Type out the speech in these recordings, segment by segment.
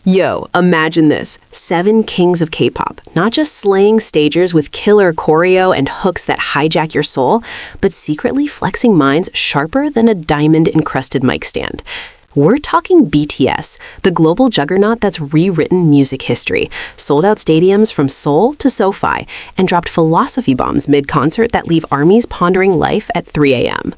Yo, imagine this. 7 kings of K-pop, not just slaying stagers with killer choreo and hooks that hijack your soul, but secretly flexing minds sharper than a diamond-encrusted mic stand. We're talking BTS, the global juggernaut that's rewritten music history, sold out stadiums from Seoul to SoFi, and dropped philosophy bombs mid-concert that leave armies pondering life at 3 a.m.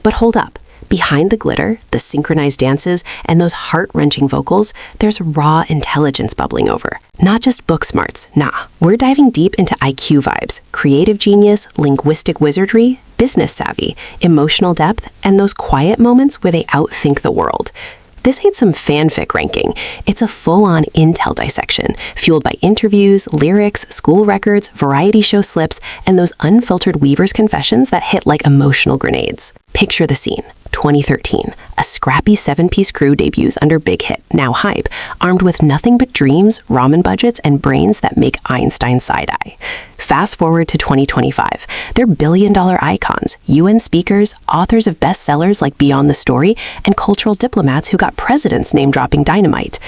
But hold up. Behind the glitter, the synchronized dances, and those heart-wrenching vocals, there's raw intelligence bubbling over. Not just book smarts, nah. We're diving deep into IQ vibes, creative genius, linguistic wizardry, business savvy, emotional depth, and those quiet moments where they outthink the world. This ain't some fanfic ranking. It's a full-on intel dissection, fueled by interviews, lyrics, school records, variety show slips, and those unfiltered Weaver's confessions that hit like emotional grenades. Picture the scene. 2013, a scrappy 7-piece crew debuts under Big Hit, now Hype, armed with nothing but dreams, ramen budgets, and brains that make Einstein side-eye. Fast forward to 2025, they're billion-dollar icons, UN speakers, authors of bestsellers like Beyond the Story, and cultural diplomats who got presidents name-dropping Dynamite.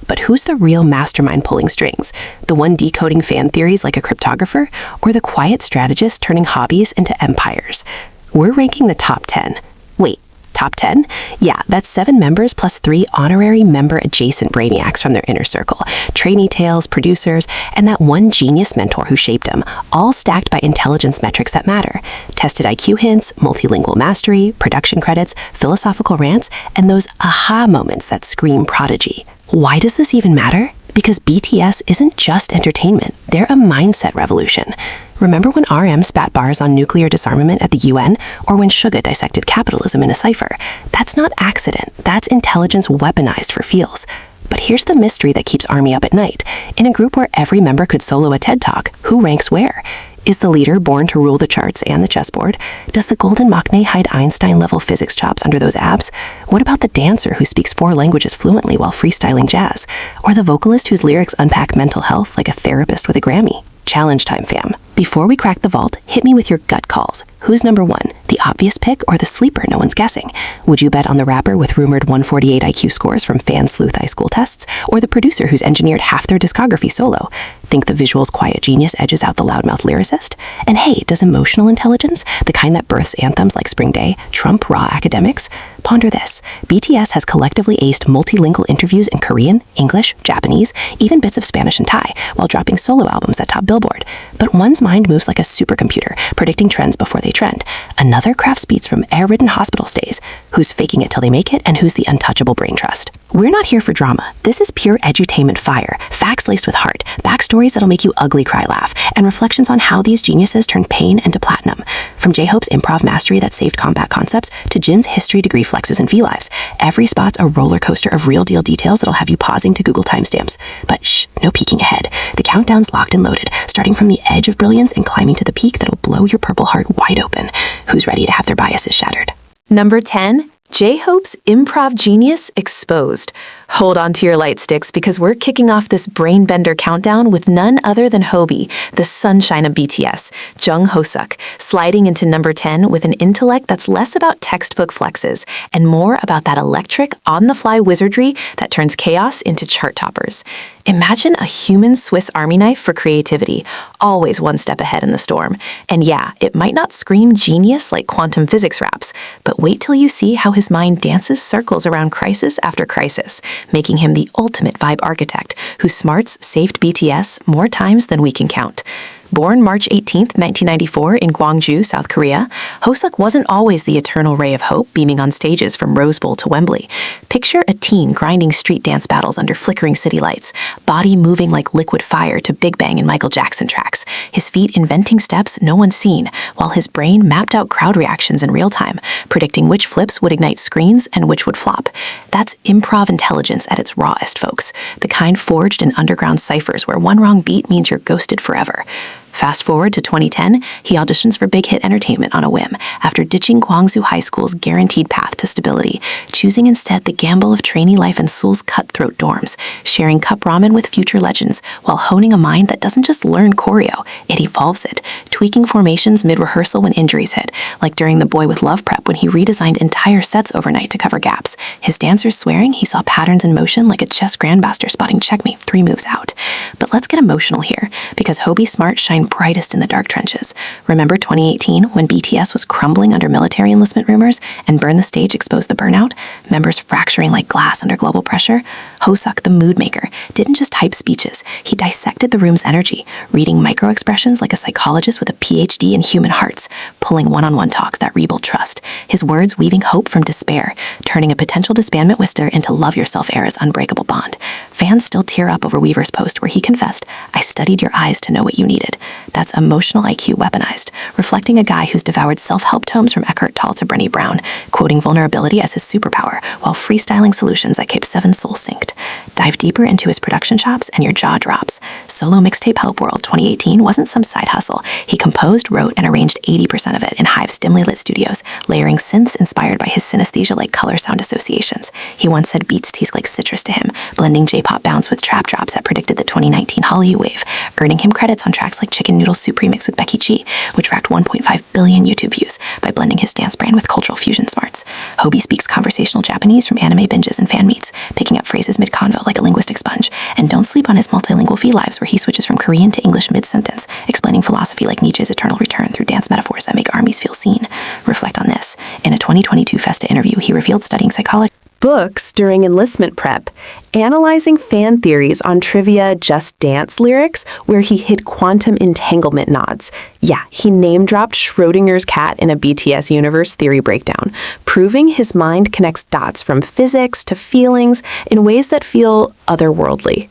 But who's the real mastermind pulling strings? The one decoding fan theories like a cryptographer, or the quiet strategist turning hobbies into empires? We're ranking the top 10. Wait, top 10? Yeah, that's 7 members plus 3 honorary member-adjacent brainiacs from their inner circle, trainee tales, producers, and that one genius mentor who shaped them, all stacked by intelligence metrics that matter. Tested IQ hints, multilingual mastery, production credits, philosophical rants, and those aha moments that scream prodigy. Why does this even matter? Because BTS isn't just entertainment, they're a mindset revolution. Remember when RM spat bars on nuclear disarmament at the UN, or when Suga dissected capitalism in a cipher? That's not accident, that's intelligence weaponized for feels. But here's the mystery that keeps ARMY up at night. In a group where every member could solo a TED Talk, who ranks where? Is the leader born to rule the charts and the chessboard? Does the golden maknae hide Einstein-level physics chops under those abs? What about the dancer who speaks 4 languages fluently while freestyling jazz? Or the vocalist whose lyrics unpack mental health like a therapist with a Grammy? Challenge time, fam. Before we crack the vault, hit me with your gut calls. Who's number 1? The obvious pick or the sleeper no one's guessing? Would you bet on the rapper with rumored 148 IQ scores from fan sleuth high school tests, or the producer who's engineered half their discography solo? Think the visual's quiet genius edges out the loudmouth lyricist? And hey, does emotional intelligence, the kind that births anthems like Spring Day, trump raw academics? Ponder this. BTS has collectively aced multilingual interviews in Korean, English, Japanese, even bits of Spanish and Thai, while dropping solo albums that top Billboard. But one's mind moves like a supercomputer, predicting trends before they trend. Another crafts beats from air-ridden hospital stays. Who's faking it till they make it, and who's the untouchable brain trust? We're not here for drama. This is pure edutainment fire, facts laced with heart, backstories that'll make you ugly cry laugh, and reflections on how these geniuses turned pain into platinum. From J-Hope's improv mastery that saved combat concepts to Jin's history degree flexes and V-Lives, every spot's a roller coaster of real-deal details that'll have you pausing to Google timestamps. But shh, no peeking ahead. The countdown's locked and loaded, starting from the edge of brilliance and climbing to the peak that'll blow your purple heart wide open. Who's ready to have their biases shattered? Number 10, J-Hope's improv genius exposed. Hold on to your light sticks because we're kicking off this brain-bender countdown with none other than Hobie, the sunshine of BTS, Jung Ho-suk, sliding into number 10 with an intellect that's less about textbook flexes and more about that electric, on-the-fly wizardry that turns chaos into chart toppers. Imagine a human Swiss Army knife for creativity, always one step ahead in the storm. And yeah, it might not scream genius like quantum physics raps, but wait till you see how his mind dances circles around crisis after crisis, making him the ultimate vibe architect whose smarts saved BTS more times than we can count. Born March 18, 1994 in Gwangju, South Korea, Ho-suk wasn't always the eternal ray of hope beaming on stages from Rose Bowl to Wembley. Picture a teen grinding street dance battles under flickering city lights, body moving like liquid fire to Big Bang and Michael Jackson tracks, his feet inventing steps no one's seen, while his brain mapped out crowd reactions in real time, predicting which flips would ignite screens and which would flop. That's improv intelligence at its rawest, folks, the kind forged in underground ciphers where one wrong beat means you're ghosted forever. Fast forward to 2010, he auditions for Big Hit Entertainment on a whim, after ditching Gwangju High School's guaranteed path to stability, choosing instead the gamble of trainee life in Seoul's cutthroat dorms, sharing cup ramen with future legends, while honing a mind that doesn't just learn choreo, it evolves it, tweaking formations mid-rehearsal when injuries hit, like during the Boy with Love prep when he redesigned entire sets overnight to cover gaps. His dancers swearing he saw patterns in motion like a chess grandmaster spotting checkmate 3 moves out. But let's get emotional here, because Hobie's smarts shine brightest in the dark trenches. Remember 2018 when BTS was crumbling under military enlistment rumors and Burn the Stage exposed the burnout? Members fracturing like glass under global pressure? Hosuk, the mood maker, didn't just hype speeches. He dissected the room's energy, reading micro-expressions like a psychologist with a PhD in human hearts, pulling one-on-one talks that rebuild trust, his words weaving hope from despair, turning a potential disbandment whisper into Love Yourself era's unbreakable bond. Fans still tear up over Weaver's post where he confessed, "I studied your eyes to know what you needed." That's emotional IQ weaponized, reflecting a guy who's devoured self-help tomes from Eckhart Tolle to Brené Brown, quoting vulnerability as his superpower while freestyling solutions that keep 7 souls synced. Dive deeper into his production chops and your jaw drops. Solo mixtape Help World 2018 wasn't some side hustle. He composed, wrote, and arranged 80% of it in Hive's dimly lit studios, layering synths inspired by his synesthesia-like color-sound associations. He once said beats taste like citrus to him, blending J-pop bounce with trap drops that predicted the 2019 Hallyu wave, earning him credits on tracks like Chicken Noodle Soup Remix with Becky G, which racked 1.5 billion YouTube views by blending his dance brand with cultural fusion smarts. Hobie speaks conversational Japanese from anime binges and fan meets, picking up phrases mid-convo like a linguistic sponge. And don't sleep on his multilingual lives where he switches from Korean to English mid-sentence, explaining philosophy like Nietzsche's eternal return through dance metaphors that make armies feel seen. Reflect on this. In a 2022 Festa interview, he revealed studying psychology. Books during enlistment prep, analyzing fan theories on trivia Just Dance lyrics where he hid quantum entanglement nods. Yeah, he name-dropped Schrodinger's cat in a BTS universe theory breakdown, proving his mind connects dots from physics to feelings in ways that feel otherworldly.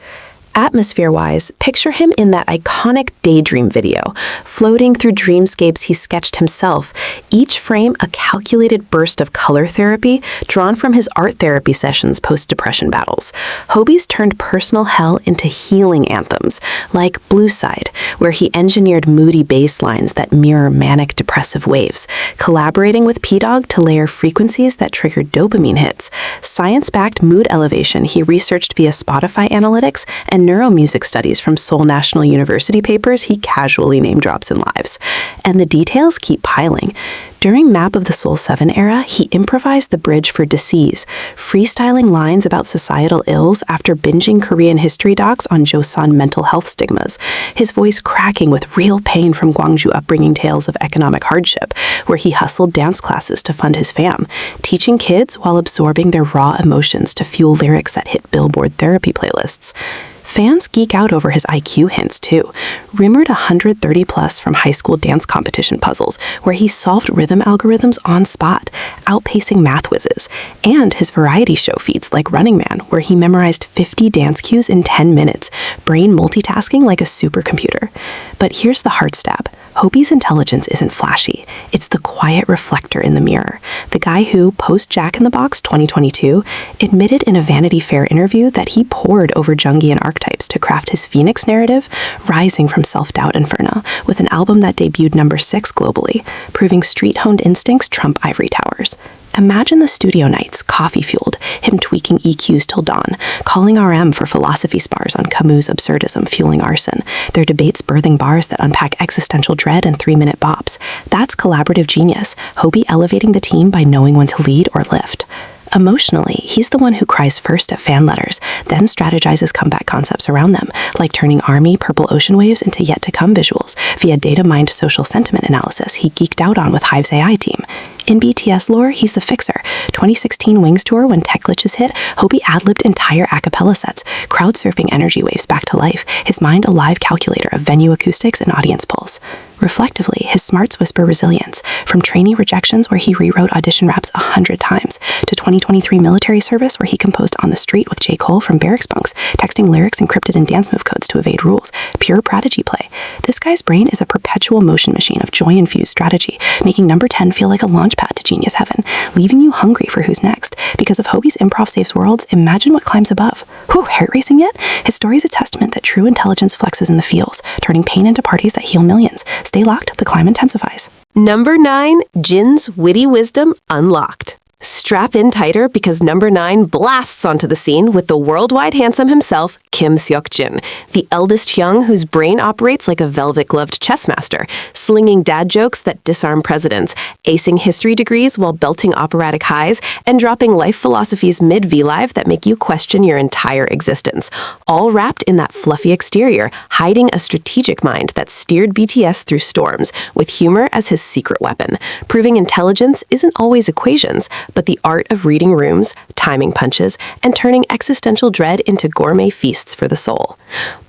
Atmosphere-wise, picture him in that iconic Daydream video, floating through dreamscapes he sketched himself, each frame a calculated burst of color therapy drawn from his art therapy sessions post-depression battles. Hobie's turned personal hell into healing anthems, like Blue Side, where he engineered moody bass lines that mirror manic depressive waves, collaborating with P-Dog to layer frequencies that trigger dopamine hits. Science-backed mood elevation he researched via Spotify analytics and neuromusic studies from Seoul National University papers he casually name-drops in lives. And the details keep piling. During Map of the Soul 7 era, he improvised the bridge for Disease, freestyling lines about societal ills after binging Korean history docs on Joseon mental health stigmas, his voice cracking with real pain from Gwangju upbringing tales of economic hardship, where he hustled dance classes to fund his fam, teaching kids while absorbing their raw emotions to fuel lyrics that hit Billboard therapy playlists. Fans geek out over his IQ hints, too. Rumored 130 plus from high school dance competition puzzles, where he solved rhythm algorithms on spot, outpacing math whizzes, and his variety show feats like Running Man, where he memorized 50 dance cues in 10 minutes, brain multitasking like a supercomputer. But here's the hard stab. Hobie's intelligence isn't flashy. It's the quiet reflector in the mirror. The guy who, post-Jack in the Box 2022, admitted in a Vanity Fair interview that he pored over Jungian archetypes to craft his Phoenix narrative, rising from self-doubt inferno, with an album that debuted number 6 globally, proving street-honed instincts trump ivory towers. Imagine the studio nights, coffee-fueled, him tweaking EQs till dawn, calling RM for philosophy spars on Camus' absurdism fueling arson, their debates birthing bars that unpack existential dread in 3-minute bops. That's collaborative genius, Hobie elevating the team by knowing when to lead or lift. Emotionally, he's the one who cries first at fan letters, then strategizes comeback concepts around them, like turning ARMY Purple Ocean waves into yet-to-come visuals via data-mined social sentiment analysis he geeked out on with Hive's AI team. In BTS lore, he's the fixer. 2016 Wings tour, when tech glitches hit, Hobie ad-libbed entire a cappella sets, crowd-surfing energy waves back to life, his mind a live calculator of venue acoustics and audience pulse. Reflectively, his smarts whisper resilience, from trainee rejections where he rewrote audition raps 100 times, to 2023 military service where he composed On the Street with J. Cole from Barracks Bunks, texting lyrics encrypted in dance move codes to evade rules. Pure prodigy play. This guy's brain is a perpetual motion machine of joy-infused strategy, making number 10 feel like a launchpad to genius heaven, leaving you hungry for who's next. Because if Hobie's improv saves worlds, imagine what climbs above. Whew, heart racing yet? His story is a testament that true intelligence flexes in the feels, turning pain into parties that heal millions. Stay locked, the climb intensifies. Number 9, Jin's witty wisdom unlocked. Strap in tighter because number 9 blasts onto the scene with the worldwide handsome himself, Kim Seok-jin, the eldest young whose brain operates like a velvet-gloved chess master, slinging dad jokes that disarm presidents, acing history degrees while belting operatic highs, and dropping life philosophies mid-V-Live that make you question your entire existence, all wrapped in that fluffy exterior, hiding a strategic mind that steered BTS through storms, with humor as his secret weapon, proving intelligence isn't always equations, but the art of reading rooms, timing punches, and turning existential dread into gourmet feasts for the soul.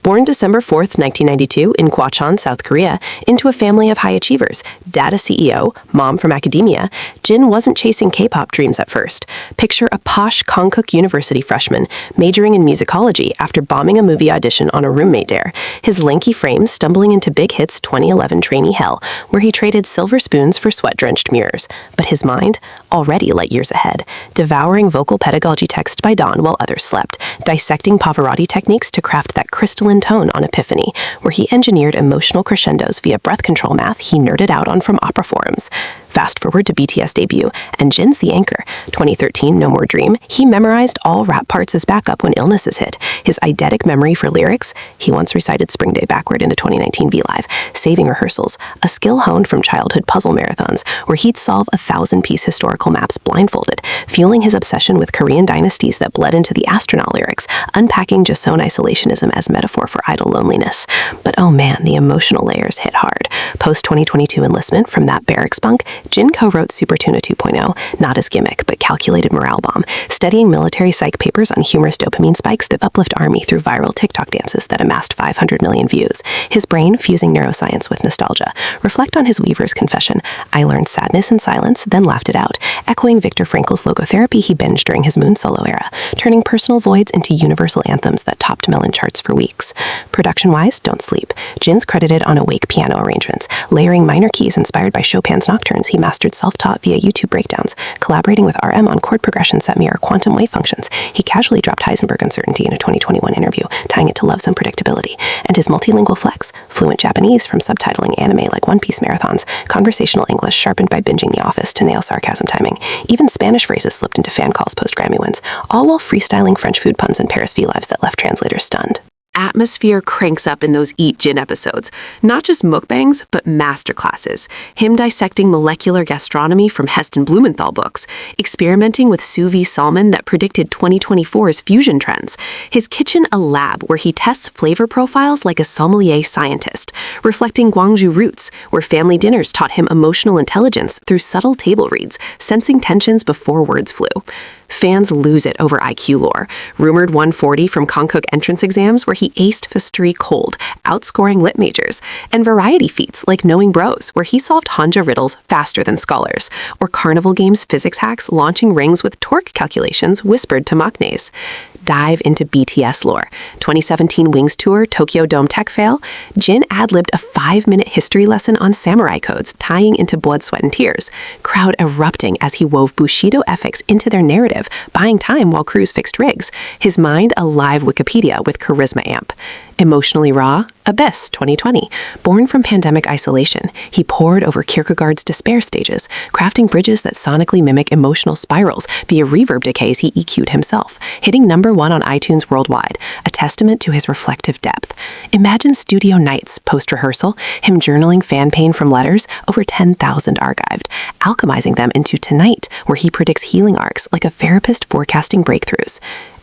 Born December 4th, 1992, in Gwacheon, South Korea, into a family of high achievers, dad a CEO, mom from academia, Jin wasn't chasing K-pop dreams at first. Picture a posh Konkuk University freshman, majoring in musicology after bombing a movie audition on a roommate dare, his lanky frame stumbling into Big Hit's 2011 trainee hell, where he traded silver spoons for sweat-drenched mirrors. But his mind, already light years ahead, devouring vocal pedagogy texts by dawn while others slept, dissecting Pavarotti techniques to craft that crystalline tone on Epiphany, where he engineered emotional crescendos via breath control math he nerded out on from opera forums. Fast forward to BTS debut, and Jin's the anchor. 2013, No More Dream, he memorized all rap parts as backup when illnesses hit. His eidetic memory for lyrics, he once recited Spring Day backward into 2019 V-Live, saving rehearsals, a skill honed from childhood puzzle marathons, where he'd solve 1,000-piece historical maps blindfolded, fueling his obsession with Korean dynasties that bled into the astronaut lyrics, unpacking Joseon isolationism as metaphor for idle loneliness. But oh man, the emotional layers hit hard. Post-2022 enlistment from that barracks bunk, Jin co-wrote Super Tuna 2.0, not as gimmick, but calculated morale bomb, studying military psych papers on humorous dopamine spikes that uplift army through viral TikTok dances that amassed 500 million views. His brain fusing neuroscience with nostalgia. Reflect on his Weaver's confession. I learned sadness in silence, then laughed it out, echoing Viktor Frankl's logotherapy he binged during his Moon solo era, turning personal voids into universal anthems that topped melon charts for weeks. Production-wise, don't sleep. Jin's credited on awake piano arrangements, layering minor keys inspired by Chopin's nocturnes he mastered self-taught via YouTube breakdowns, collaborating with RM on chord progressions that mirror quantum wave functions. He casually dropped Heisenberg uncertainty in a 2021 interview, tying it to love's unpredictability. And his multilingual flex, fluent Japanese from subtitling anime like One Piece marathons, conversational English sharpened by binging The Office to nail sarcasm timing, even Spanish phrases slipped into fan calls post-Grammy wins, all while freestyling French food puns and Paris V-Lives that left translators stunned. Atmosphere cranks up in those Eat Jin episodes. Not just mukbangs, but masterclasses. Him dissecting molecular gastronomy from Heston Blumenthal books, experimenting with sous vide salmon that predicted 2024's fusion trends. His kitchen a lab where he tests flavor profiles like a sommelier scientist, reflecting Gwangju roots, where family dinners taught him emotional intelligence through subtle table reads, sensing tensions before words flew. Fans lose it over IQ lore. Rumored 140 from Konkuk entrance exams where he aced Fistory cold, outscoring lit majors. And variety feats like Knowing Bros, where he solved Hanja riddles faster than scholars. Or Carnival Games physics hacks launching rings with torque calculations whispered to maknaes. Dive into BTS lore. 2017 Wings Tour Tokyo Dome tech fail, Jin ad-libbed a 5-minute history lesson on samurai codes tying into Blood, Sweat, and Tears. Crowd erupting as he wove Bushido ethics into their narrative, buying time while crews fixed rigs. His mind a live Wikipedia with charisma amp. Emotionally raw, Abyss 2020. Born from pandemic isolation, he pored over Kierkegaard's despair stages, crafting bridges that sonically mimic emotional spirals via reverb decays he EQ'd himself, hitting #1 on iTunes worldwide, a testament to his reflective depth. Imagine studio nights post-rehearsal, him journaling fan pain from letters, over 10,000 archived, alchemizing them into Tonight, where he predicts healing arcs like a therapist forecasting breakthroughs.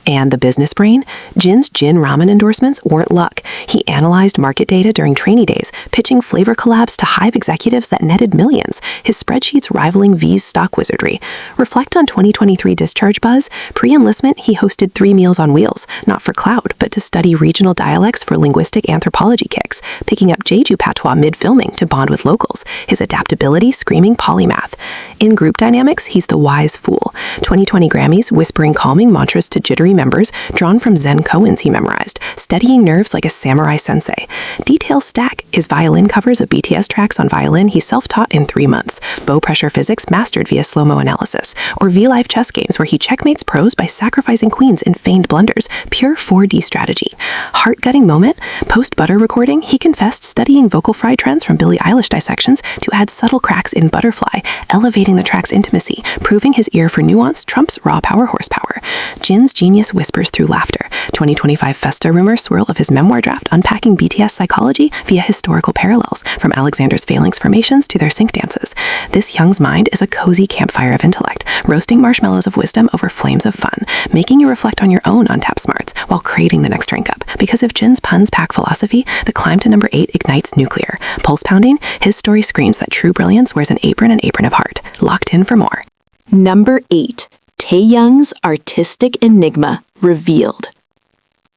And the business brain? Jin's Jin ramen endorsements weren't luck. He analyzed market data during trainee days, pitching flavor collabs to Hive executives that netted millions, his spreadsheets rivaling V's stock wizardry. Reflect on 2023 discharge buzz. Pre-enlistment, he hosted 3 meals on wheels, not for clout, but to study regional dialects for linguistic anthropology kicks, picking up Jeju patois mid-filming to bond with locals, his adaptability screaming polymath. In group dynamics, he's the wise fool. 2020 Grammys whispering calming mantras to jittery members drawn from Zen koans he memorized, steadying nerves like a samurai sensei. Detail stack is violin covers of BTS tracks on violin he self-taught in 3 months, bow pressure physics mastered via slow-mo analysis, or V-Live chess games where he checkmates pros by sacrificing queens in feigned blunders, pure 4D strategy. Heart-gutting moment, post-Butter recording, he confessed studying vocal fry trends from Billie Eilish dissections to add subtle cracks in Butterfly, elevating the track's intimacy, proving his ear for nuance trumps raw power horsepower. Jin's genius whispers through laughter. 2025 Festa rumors swirl of his memoir draft unpacking BTS psychology via historical parallels, from Alexander's phalanx formations to their sync dances. This young's mind is a cozy campfire of intellect, roasting marshmallows of wisdom over flames of fun, making you reflect on your own untapped smarts while creating the next rank up. Because if Jin's puns pack philosophy, the climb to number 8 ignites nuclear. Pulse pounding, his story screams that true brilliance wears an apron of heart. Locked in for more. Number 8. Taeyoung's artistic enigma revealed.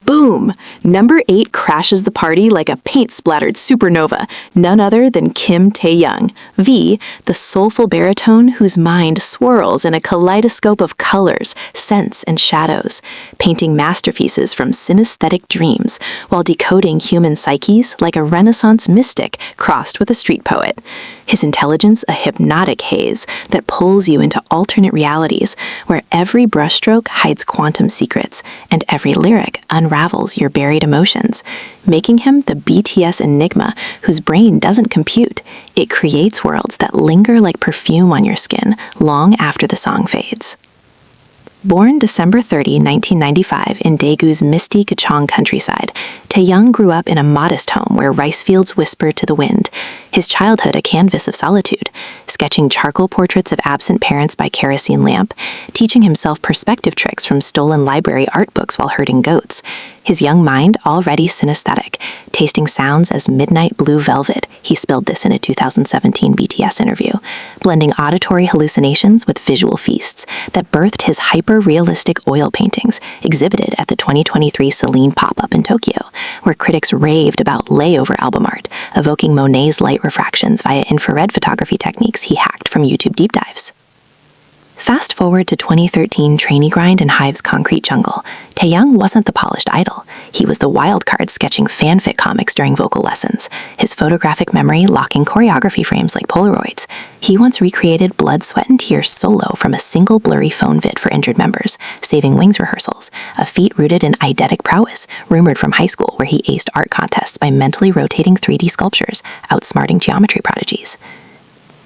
Boom! Number 8 crashes the party like a paint-splattered supernova, none other than Kim Taeyoung, V, the soulful baritone whose mind swirls in a kaleidoscope of colors, scents, and shadows, painting masterpieces from synesthetic dreams while decoding human psyches like a Renaissance mystic crossed with a street poet. His intelligence a hypnotic haze that pulls you into alternate realities where every brushstroke hides quantum secrets and every lyric unravels your buried emotions, making him the BTS enigma whose brain doesn't compute. It creates worlds that linger like perfume on your skin long after the song fades. Born December 30, 1995 in Daegu's misty Gachong countryside, Taeyoung grew up in a modest home where rice fields whisper to the wind, his childhood a canvas of solitude, sketching charcoal portraits of absent parents by kerosene lamp, teaching himself perspective tricks from stolen library art books while herding goats, his young mind already synesthetic, tasting sounds as midnight blue velvet. He spilled this in a 2017 BTS interview, blending auditory hallucinations with visual feasts that birthed his hyper-realistic oil paintings exhibited at the 2023 Celine pop-up in Tokyo, where critics raved about layover album art, evoking Monet's light refractions via infrared photography techniques he hacked from YouTube deep dives. Fast forward to 2013 Trainee Grind and Hive's Concrete Jungle. Taeyoung wasn't the polished idol. He was the wild card sketching fanfic comics during vocal lessons, his photographic memory locking choreography frames like Polaroids. He once recreated Blood, Sweat, and Tears solo from a single blurry phone vid for injured members, saving wings rehearsals, a feat rooted in eidetic prowess, rumored from high school where he aced art contests by mentally rotating 3D sculptures, outsmarting geometry prodigies.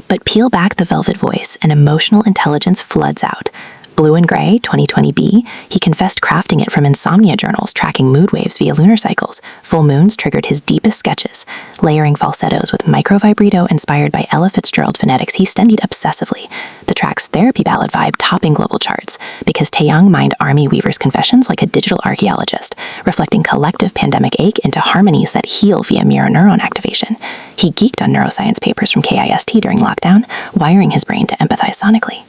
But peel back the velvet voice and emotional intelligence floods out. Blue and Gray, 2020b, he confessed crafting it from insomnia journals tracking mood waves via lunar cycles. Full moons triggered his deepest sketches, layering falsettos with micro-vibrato inspired by Ella Fitzgerald phonetics he studied obsessively. The track's therapy ballad vibe topping global charts, because Taeyoung mined Army Weaver's confessions like a digital archaeologist, reflecting collective pandemic ache into harmonies that heal via mirror neuron activation. He geeked on neuroscience papers from KIST during lockdown, wiring his brain to empathize sonically.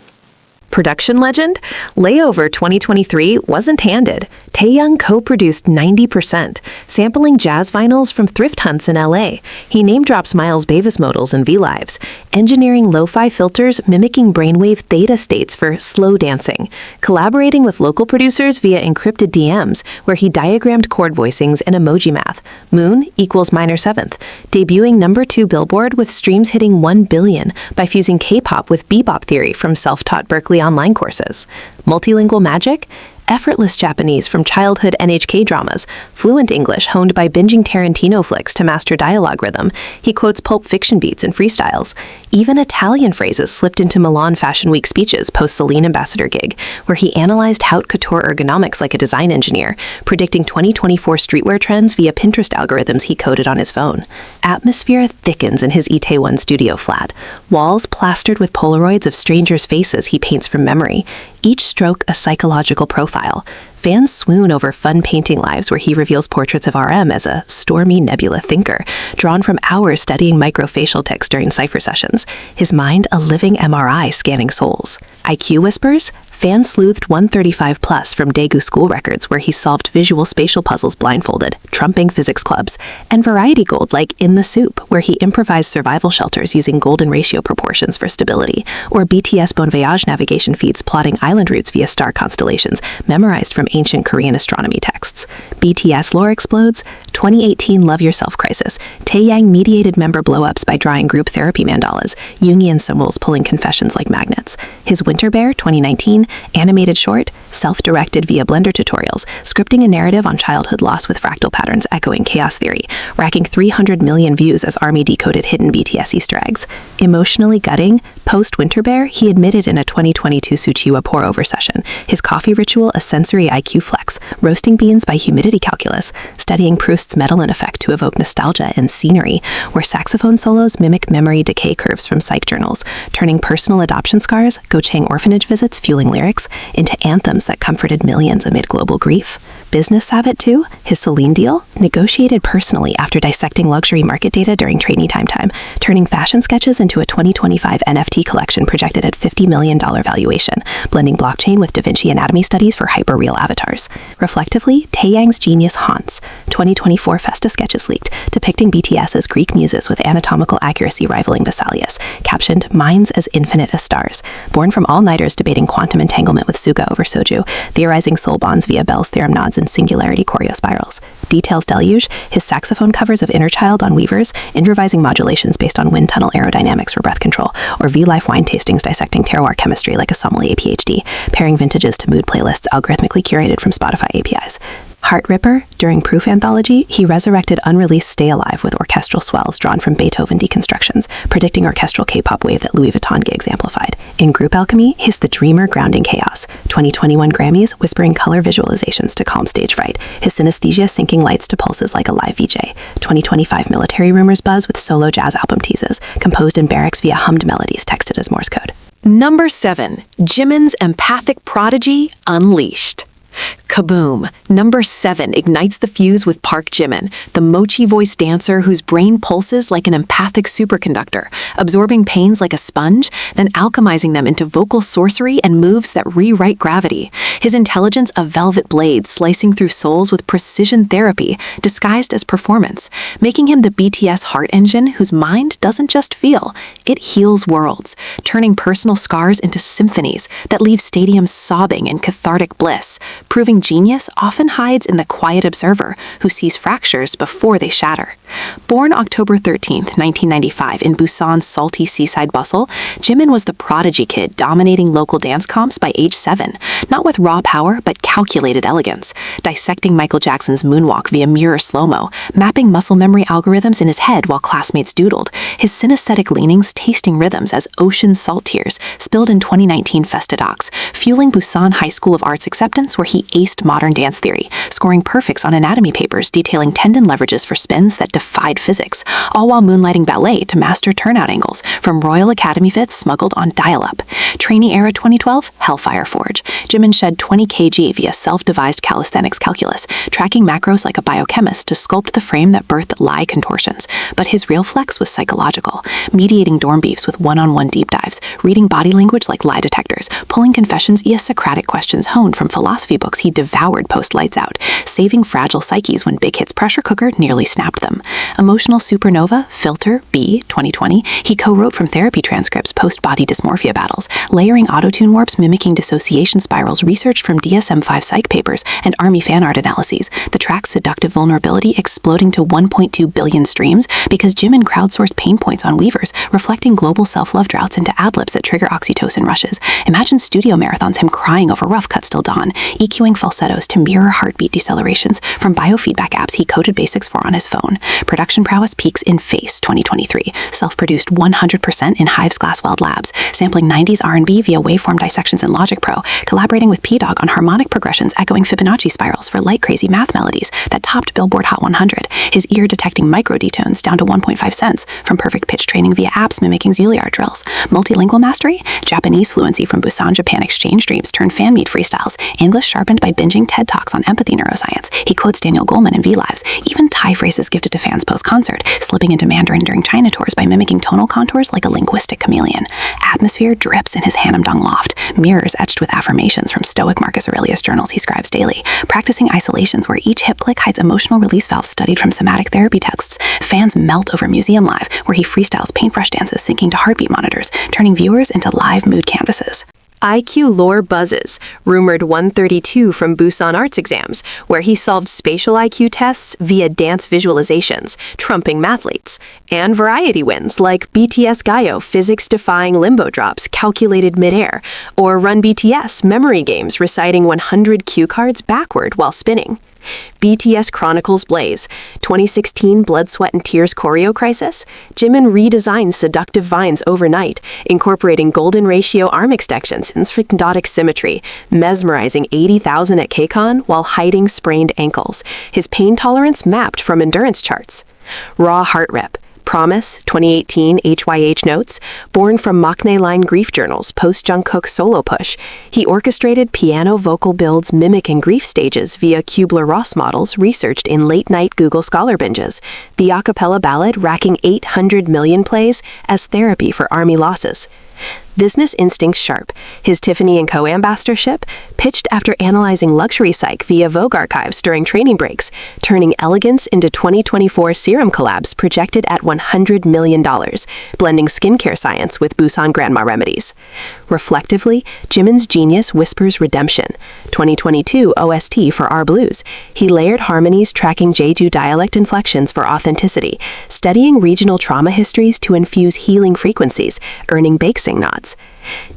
Production legend? Layover 2023 wasn't handed. Taeyoung co-produced 90%, sampling jazz vinyls from thrift hunts in LA. He name-drops Miles Davis modals and V-Lives, engineering lo-fi filters mimicking brainwave theta states for slow dancing, collaborating with local producers via encrypted DMs, where he diagrammed chord voicings and emoji math. Moon equals minor seventh, debuting number 2 Billboard with streams hitting 1 billion by fusing Kpop with bebop theory from self-taught Berkeley online courses. Multilingual magic? Effortless Japanese from childhood NHK dramas, fluent English honed by binging Tarantino flicks to master dialogue rhythm. He quotes Pulp Fiction beats and freestyles. Even Italian phrases slipped into Milan Fashion Week speeches post-Celine ambassador gig, where he analyzed haute couture ergonomics like a design engineer, predicting 2024 streetwear trends via Pinterest algorithms he coded on his phone. Atmosphere thickens in his Itaewon studio flat, walls plastered with Polaroids of strangers' faces he paints from memory, each stroke a psychological profile. Fans swoon over fun painting lives where he reveals portraits of RM as a stormy nebula thinker, drawn from hours studying microfacial tics during cipher sessions, his mind a living MRI scanning souls. IQ whispers? fan-sleuthed 135 Plus from Daegu School Records, where he solved visual spatial puzzles blindfolded, trumping physics clubs, and Variety Gold like In the Soup, where he improvised survival shelters using golden ratio proportions for stability, or BTS Bon Voyage navigation feeds plotting island routes via star constellations, memorized from ancient Korean astronomy texts. BTS lore explodes, 2018 Love Yourself crisis, Taeyang mediated member blow-ups by drawing group therapy mandalas, Jungian symbols pulling confessions like magnets. His Winter Bear, 2019, animated short, self-directed via Blender tutorials, scripting a narrative on childhood loss with fractal patterns echoing chaos theory, racking 300 million views as ARMY decoded hidden BTS Easter eggs. Emotionally gutting, post-Winter Bear, he admitted in a 2022 Suchiwa pour-over session, his coffee ritual a sensory IQ flex, roasting beans by humidity calculus, studying Proust's Medellin effect to evoke nostalgia and scenery, where saxophone solos mimic memory decay curves from psych journals, turning personal adoption scars, Gochang orphanage visits fueling lyrics, into anthems that comforted millions amid global grief. Business savant too, his Celine deal, negotiated personally after dissecting luxury market data during trainee time, turning fashion sketches into a 2025 NFT collection projected at $50 million valuation, blending blockchain with Da Vinci anatomy studies for hyper-real avatars. Reflectively, Taeyang's genius haunts. 2024 Festa sketches leaked, depicting BTS as Greek muses with anatomical accuracy rivaling Vesalius, captioned Minds as infinite as stars. Born from all-nighters debating quantum entanglement with Suga over soju, theorizing soul bonds via Bell's theorem nods and singularity choreo spirals. Details deluge, his saxophone covers of Inner Child on Weavers, improvising modulations based on wind tunnel aerodynamics for breath control, or V-Life wine tastings dissecting terroir chemistry like a sommelier PhD, pairing vintages to mood playlists algorithmically curated from Spotify APIs. Heart Ripper, during Proof Anthology, he resurrected unreleased Stay Alive with orchestral swells drawn from Beethoven deconstructions, predicting orchestral K-pop wave that Louis Vuitton gigs amplified. In Group Alchemy, he's the dreamer grounding chaos. 2021 Grammys, whispering color visualizations to calm stage fright, his synesthesia syncing lights to pulses like a live VJ. 2025 Military Rumors buzz with solo jazz album teases, composed in barracks via hummed melodies texted as Morse code. Number 7. Jimin's empathic prodigy unleashed. Kaboom! Number 7 ignites the fuse with Park Jimin, the mochi-voiced dancer whose brain pulses like an empathic superconductor, absorbing pains like a sponge, then alchemizing them into vocal sorcery and moves that rewrite gravity. His intelligence a velvet blade slicing through souls with precision therapy, disguised as performance, making him the BTS heart engine whose mind doesn't just feel, it heals worlds, turning personal scars into symphonies that leave stadiums sobbing in cathartic bliss, proving genius often hides in the quiet observer who sees fractures before they shatter. Born October 13, 1995 in Busan's salty seaside bustle, Jimin was the prodigy kid dominating local dance comps by age 7, not with raw power but calculated elegance, dissecting Michael Jackson's moonwalk via mirror slow-mo, mapping muscle memory algorithms in his head while classmates doodled, his synesthetic leanings tasting rhythms as ocean salt tears spilled in 2019 Festa docs, fueling Busan High School of Arts acceptance where he aced modern dance theory, scoring perfects on anatomy papers detailing tendon leverages for spins that defied physics, all while moonlighting ballet to master turnout angles from Royal Academy fits smuggled on dial-up. Trainee era 2012, Hellfire Forge. Jimin shed 20 kg via self-devised calisthenics calculus, tracking macros like a biochemist to sculpt the frame that birthed lie contortions. But his real flex was psychological, mediating dorm beefs with one-on-one deep dives, reading body language like lie detectors, pulling confessions via Socratic questions honed from philosophy books he devoured post-lights out, saving fragile psyches when Big Hit's pressure cooker nearly snapped them. Emotional Supernova, Filter, B, 2020, he co-wrote from therapy transcripts post-body dysmorphia battles, layering autotune warps mimicking dissociation spirals researched from DSM-5 psych papers and ARMY fan art analyses, the track's seductive vulnerability exploding to 1.2 billion streams because Jimin crowdsourced pain points on Weavers, reflecting global self-love droughts into ad-libs that trigger oxytocin rushes. Imagine studio marathons him crying over Rough Cut Still Dawn, EQing falsettos to mirror heartbeat decelerations from biofeedback apps he coded basics for on his phone. Production prowess peaks in Face 2023, self-produced 100% in Hive's Glassweld Labs, sampling 90s R&B via waveform dissections in Logic Pro, collaborating with P-Dog on harmonic progressions echoing Fibonacci spirals for light-crazy math melodies that topped Billboard Hot 100, his ear detecting micro-detones down to 1.5 cents from perfect pitch training via apps mimicking Juilliard drills. Multilingual mastery, Japanese fluency from Busan Japan exchange streams turned fan-meet freestyles, English sharpened by binging TED Talks on empathy neuroscience. He quotes Daniel Goleman in V-Lives, even high phrases gifted to fans post-concert, slipping into Mandarin during China tours by mimicking tonal contours like a linguistic chameleon. Atmosphere drips in his Hanamdong loft, mirrors etched with affirmations from stoic Marcus Aurelius journals he scribes daily, practicing isolations where each hip click hides emotional release valves studied from somatic therapy texts. Fans melt over Museum Live, where he freestyles paintbrush dances syncing to heartbeat monitors, turning viewers into live mood canvases. IQ lore buzzes, rumored 132 from Busan Arts exams, where he solved spatial IQ tests via dance visualizations, trumping mathletes, and variety wins like BTS Gayo physics-defying limbo drops calculated midair, or Run BTS memory games reciting 100 cue cards backward while spinning. BTS Chronicles Blaze, 2016 Blood, Sweat, and Tears choreo crisis, Jimin redesigned seductive vines overnight, incorporating golden ratio arm extensions and sphinxotic symmetry, mesmerizing 80,000 at KCON while hiding sprained ankles, his pain tolerance mapped from endurance charts. Raw heart rep, Promise, 2018 HYH notes, born from Maknae line grief journals post Jungkook solo push. He orchestrated piano vocal builds mimicking grief stages via Kubler-Ross models researched in late-night Google Scholar binges. The a cappella ballad racking 800 million plays as therapy for army losses. Business instincts sharp, his Tiffany & Co. ambassadorship, pitched after analyzing luxury psych via Vogue archives during training breaks, turning elegance into 2024 serum collabs projected at $100 million, blending skincare science with Busan grandma remedies. Reflectively, Jimin's genius whispers redemption. 2022 OST for Our Blues. He layered harmonies tracking Jeju dialect inflections for authenticity, studying regional trauma histories to infuse healing frequencies, earning Bakesing nods.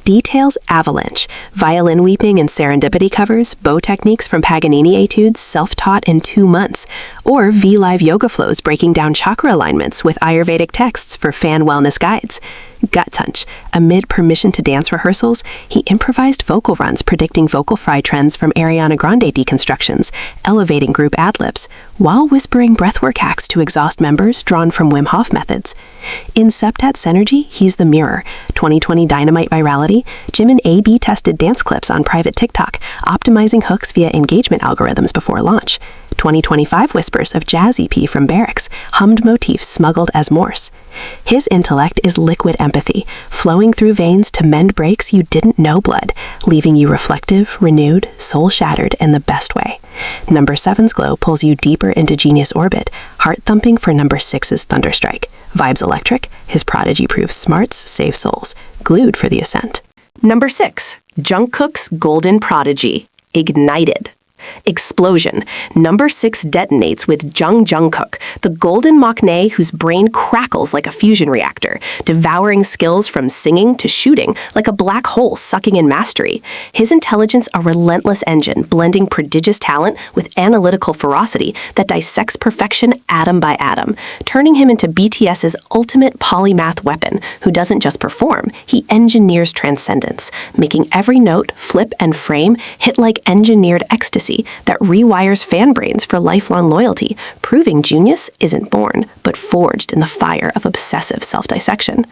Details avalanche, violin weeping and serendipity covers, bow techniques from Paganini etudes self-taught in 2 months, or V-Live yoga flows breaking down chakra alignments with Ayurvedic texts for fan wellness guides. Gut Tunch. Amid permission to dance rehearsals, he improvised vocal runs predicting vocal fry trends from Ariana Grande deconstructions, elevating group ad-libs, while whispering breathwork hacks to exhaust members drawn from Wim Hof methods. In Septet Synergy, he's the mirror. 2020 Dynamite virality, Jimin A/B tested dance clips on private TikTok, optimizing hooks via engagement algorithms before launch. 2025 whispers of Jazz EP from Barracks, hummed motifs smuggled as Morse. His intellect is liquid empathy, flowing through veins to mend breaks you didn't know blood, leaving you reflective, renewed, soul-shattered in the best way. Number 7's glow pulls you deeper into genius orbit, heart-thumping for Number 6's Thunderstrike. Vibes electric, his prodigy proves smarts save souls, glued for the ascent. Number 6, Jungkook's golden prodigy, ignited. Explosion. Number 6 detonates with Jungkook, the golden maknae whose brain crackles like a fusion reactor, devouring skills from singing to shooting like a black hole sucking in mastery. His intelligence a relentless engine, blending prodigious talent with analytical ferocity that dissects perfection atom by atom, turning him into BTS's ultimate polymath weapon, who doesn't just perform, he engineers transcendence, making every note, flip, and frame hit like engineered ecstasy that rewires fan brains for lifelong loyalty, proving genius isn't born, but forged in the fire of obsessive self-dissection.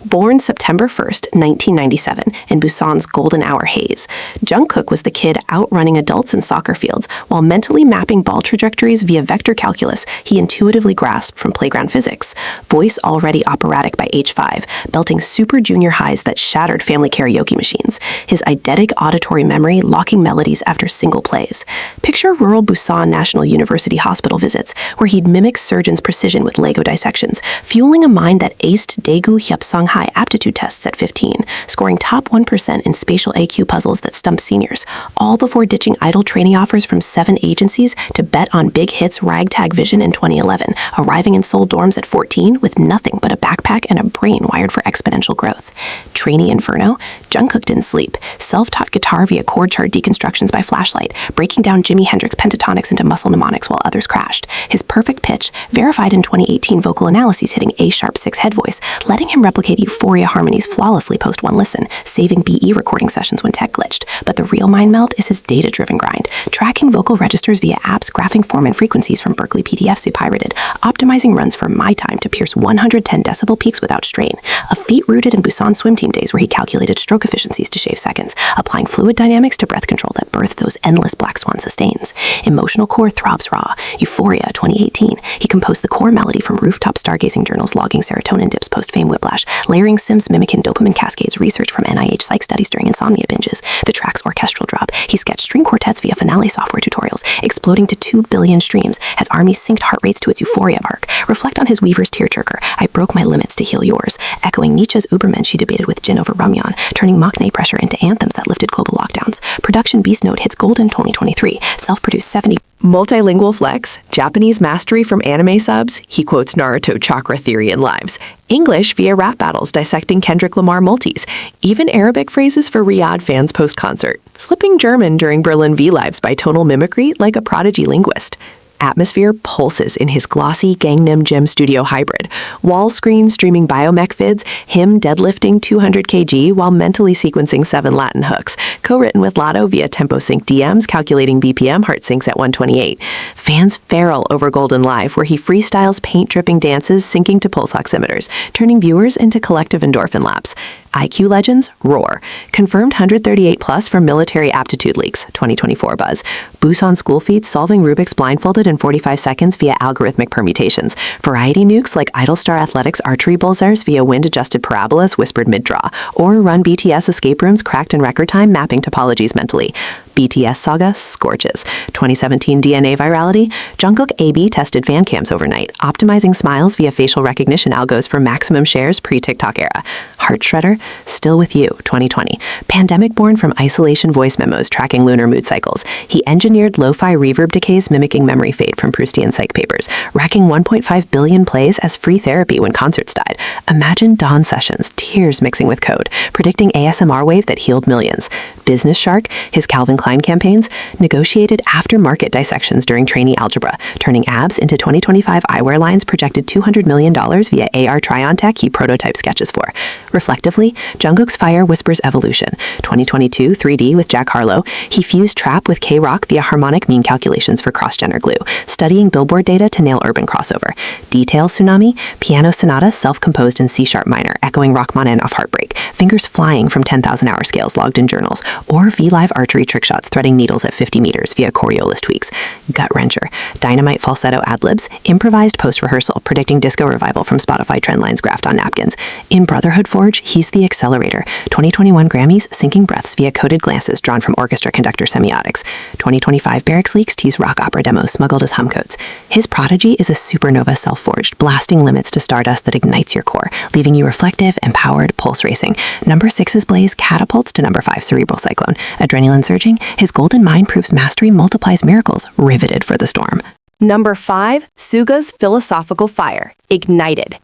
Born September 1st, 1997, in Busan's golden hour haze, Jungkook was the kid outrunning adults in soccer fields while mentally mapping ball trajectories via vector calculus he intuitively grasped from playground physics. Voice already operatic by age 5, belting super junior highs that shattered family karaoke machines. His eidetic auditory memory locking melodies after single plays. Picture rural Busan National University Hospital visits, where he'd mimic surgeons' precision with Lego dissections, fueling a mind that aced Daegu Hyupsong High aptitude tests at 15, scoring top 1% in spatial AQ puzzles that stumped seniors, all before ditching idle training offers from 7 agencies to bet on big hits Ragtag Vision in 2011, arriving in Seoul dorms at 14 with nothing but a backpack and a brain wired for exponential growth. Trainee Inferno, Jungkook didn't sleep, self-taught guitar via chord chart deconstructions by flashlight, breaking down Jimi Hendrix pentatonics into muscle mnemonics while others crashed. His perfect pitch, verified in 2018 vocal analyses hitting A-sharp 6 head voice, letting him replicate Euphoria harmonies flawlessly post one listen, saving BE recording sessions when tech glitched. But the real mind melt is his data-driven grind, tracking vocal registers via apps, graphing form and frequencies from Berkeley PDFs he pirated, optimizing runs for my time to pierce 110 decibel peaks without strain. A feat rooted in Busan swim team days where he calculated stroke efficiencies to shave seconds, applying fluid dynamics to breath control that birthed those endless black swan Taiwan sustains. Emotional core throbs raw. Euphoria 2018. He composed the core melody from rooftop stargazing journals logging serotonin dips post-fame whiplash, layering Sims mimicking dopamine cascades, research from NIH psych studies during insomnia binges. The track's orchestral drop. He sketched string quartets via Finale software tutorials, exploding to 2 billion streams as ARMY synced heart rates to its Euphoria arc. Reflect on his Weaver's tearjerker, I broke my limits to heal yours, echoing Nietzsche's Ubermensch she debated with Jin over Ramyeon, turning Machne pressure into anthems that lifted global lockdowns. Production Beast Note hits gold in 2023, self-produced 70. Multilingual flex, Japanese mastery from anime subs, he quotes Naruto chakra theory in lives. English via rap battles dissecting Kendrick Lamar multis. Even Arabic phrases for Riyadh fans post-concert. Slipping German during Berlin V-Lives by tonal mimicry like a prodigy linguist. Atmosphere pulses in his glossy Gangnam Gym Studio hybrid. Wall screen streaming biomech vids, him deadlifting 200 kg while mentally sequencing 7 Latin hooks. Co-written with Lotto via Tempo Sync DMs, calculating BPM, heart syncs at 128. Fans feral over Golden Live, where he freestyles paint-dripping dances syncing to pulse oximeters, turning viewers into collective endorphin laps. IQ legends roar. Confirmed 138 plus for military aptitude leaks, 2024 buzz. Busan school feeds solving Rubik's blindfolded in 45 seconds via algorithmic permutations. Variety nukes like Idolstar Athletics archery bullseyes via wind-adjusted parabolas whispered mid-draw. Or run BTS escape rooms cracked in record time mapping topologies mentally. BTS saga scorches. 2017 DNA virality, Jungkook A/B tested fan cams overnight, optimizing smiles via facial recognition algos for maximum shares pre-TikTok era. Heart Shredder, still with you, 2020. Pandemic born from isolation voice memos tracking lunar mood cycles. He engineered lo-fi reverb decays mimicking memory fade from Proustian psych papers, racking 1.5 billion plays as free therapy when concerts died. Imagine dawn sessions, tears mixing with code, predicting ASMR wave that healed millions. Business Shark, his Calvin Klein campaigns, negotiated after-market dissections during trainee algebra, turning abs into 2025 eyewear lines projected $200 million via AR try-on tech he prototype sketches for. Reflectively, Jungkook's Fire whispers evolution. 2022 3D with Jack Harlow, he fused trap with K-rock via harmonic mean calculations for cross-genre glue, studying Billboard data to nail urban crossover. Detail Tsunami, piano sonata self-composed in C-sharp minor, echoing Rachmaninoff off Heartbreak, fingers flying from 10,000-hour scales logged in journals, or V-Live archery trick shots threading needles at 50 meters via Coriolis tweaks. Gut-wrencher, dynamite falsetto ad-libs, improvised post-rehearsal predicting disco revival from Spotify trend lines graphed on napkins. In Brotherhood Forge, he's the accelerator. 2021 Grammys, syncing breaths via coded glances drawn from orchestra conductor semiotics. 2025 Barracks leaks tease rock opera demos smuggled as hum codes. His prodigy is a supernova self-forged, blasting limits to stardust that ignites your core, leaving you reflective, empowered, pulse racing. Number 6's blaze catapults to number 5 cerebral cyclone. Adrenaline surging, his golden mind proves mastery multiplies miracles, riveted for the storm. Number 5, Suga's philosophical fire, ignited.